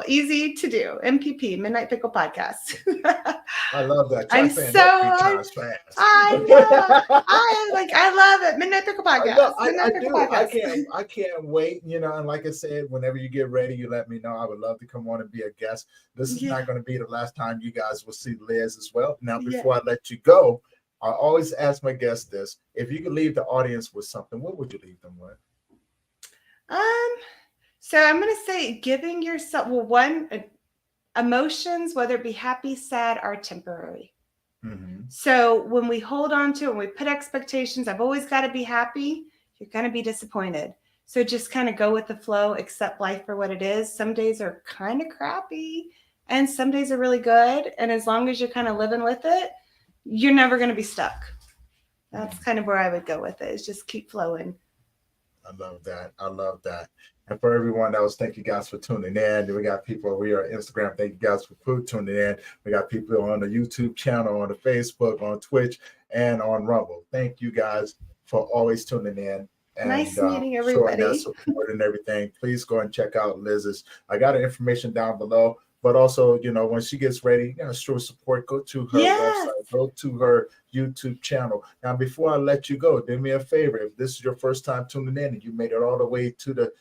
easy to do. MPP, Midnight Pickle Podcast. I love that. I'm Try saying so that 3 times fast. I know. I love it. Midnight Pickle Podcast. I do. I can't wait. And like I said, whenever you get ready, you let me know. I would love to come on and be a guest. This is not going to be the last time you guys will see Liz as well. Now, before I let you go, I always ask my guests this: if you could leave the audience with something, what would you leave them with? So I'm going to say giving yourself, emotions, whether it be happy, sad, are temporary. Mm-hmm. So when we hold on to it, when we put expectations, I've always got to be happy, you're going to be disappointed. So just kind of go with the flow, accept life for what it is. Some days are kind of crappy and some days are really good. And as long as you're kind of living with it, you're never going to be stuck. That's kind of where I would go with it, is just keep flowing. I love that. And for everyone else, thank you guys for tuning in. We got people over here on Instagram. Thank you guys for tuning in. We got people on the YouTube channel, on the Facebook, on Twitch, and on Rumble. Thank you guys for always tuning in. And, nice meeting everybody. Showing that support and everything. Please go and check out Liz's. I got her information down below. But also, when she gets ready, show support, go to her website, go to her YouTube channel. Now, before I let you go, do me a favor. If this is your first time tuning in and you made it all the way to the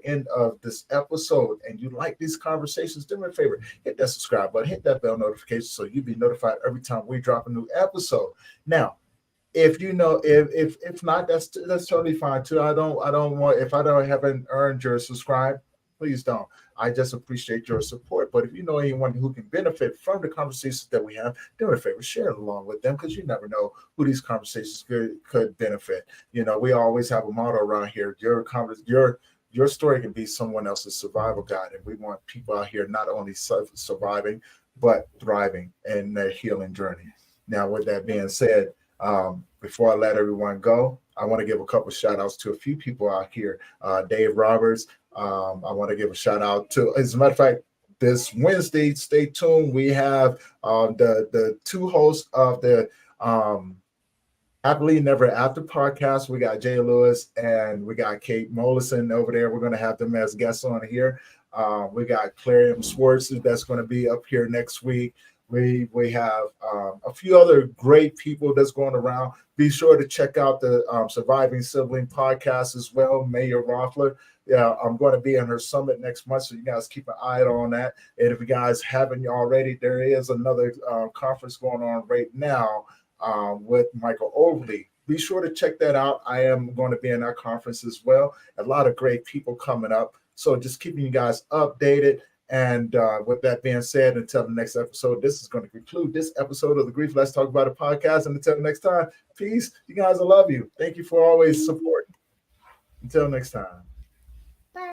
end of this episode and you like these conversations, do me a favor. Hit that subscribe button, hit that bell notification so you'll be notified every time we drop a new episode. Now, if not, that's totally fine too. If I haven't earned your subscribe, please don't. I just appreciate your support. But if you know anyone who can benefit from the conversations that we have, do me a favor, share it along with them, because you never know who these conversations could benefit. We always have a motto around here: your story can be someone else's survival guide, and we want people out here not only surviving but thriving in their healing journey. Now, with that being said, before I let everyone go, I want to give a couple of shout outs to a few people out here. Dave Roberts. I want to give a shout out to, as a matter of fact, this Wednesday, stay tuned. We have the 2 hosts of the Happily Never After podcast. We got Jay Lewis and we got Kate Mollison over there. We're going to have them as guests on here. We got Clarion Swartz that's going to be up here next week. We have a few other great people that's going around. Be sure to check out the Surviving Sibling podcast as well. Moyer Roffler. Yeah, I'm going to be in her summit next month, so you guys keep an eye on that. And if you guys haven't already, there is another conference going on right now with Michael Overly. Be sure to check that out. I am going to be in that conference as well. A lot of great people coming up. So just keeping you guys updated. And with that being said, until the next episode, this is going to conclude this episode of the Grief Let's Talk About It podcast. And until next time, peace. You guys, I love you. Thank you for always supporting. Until next time.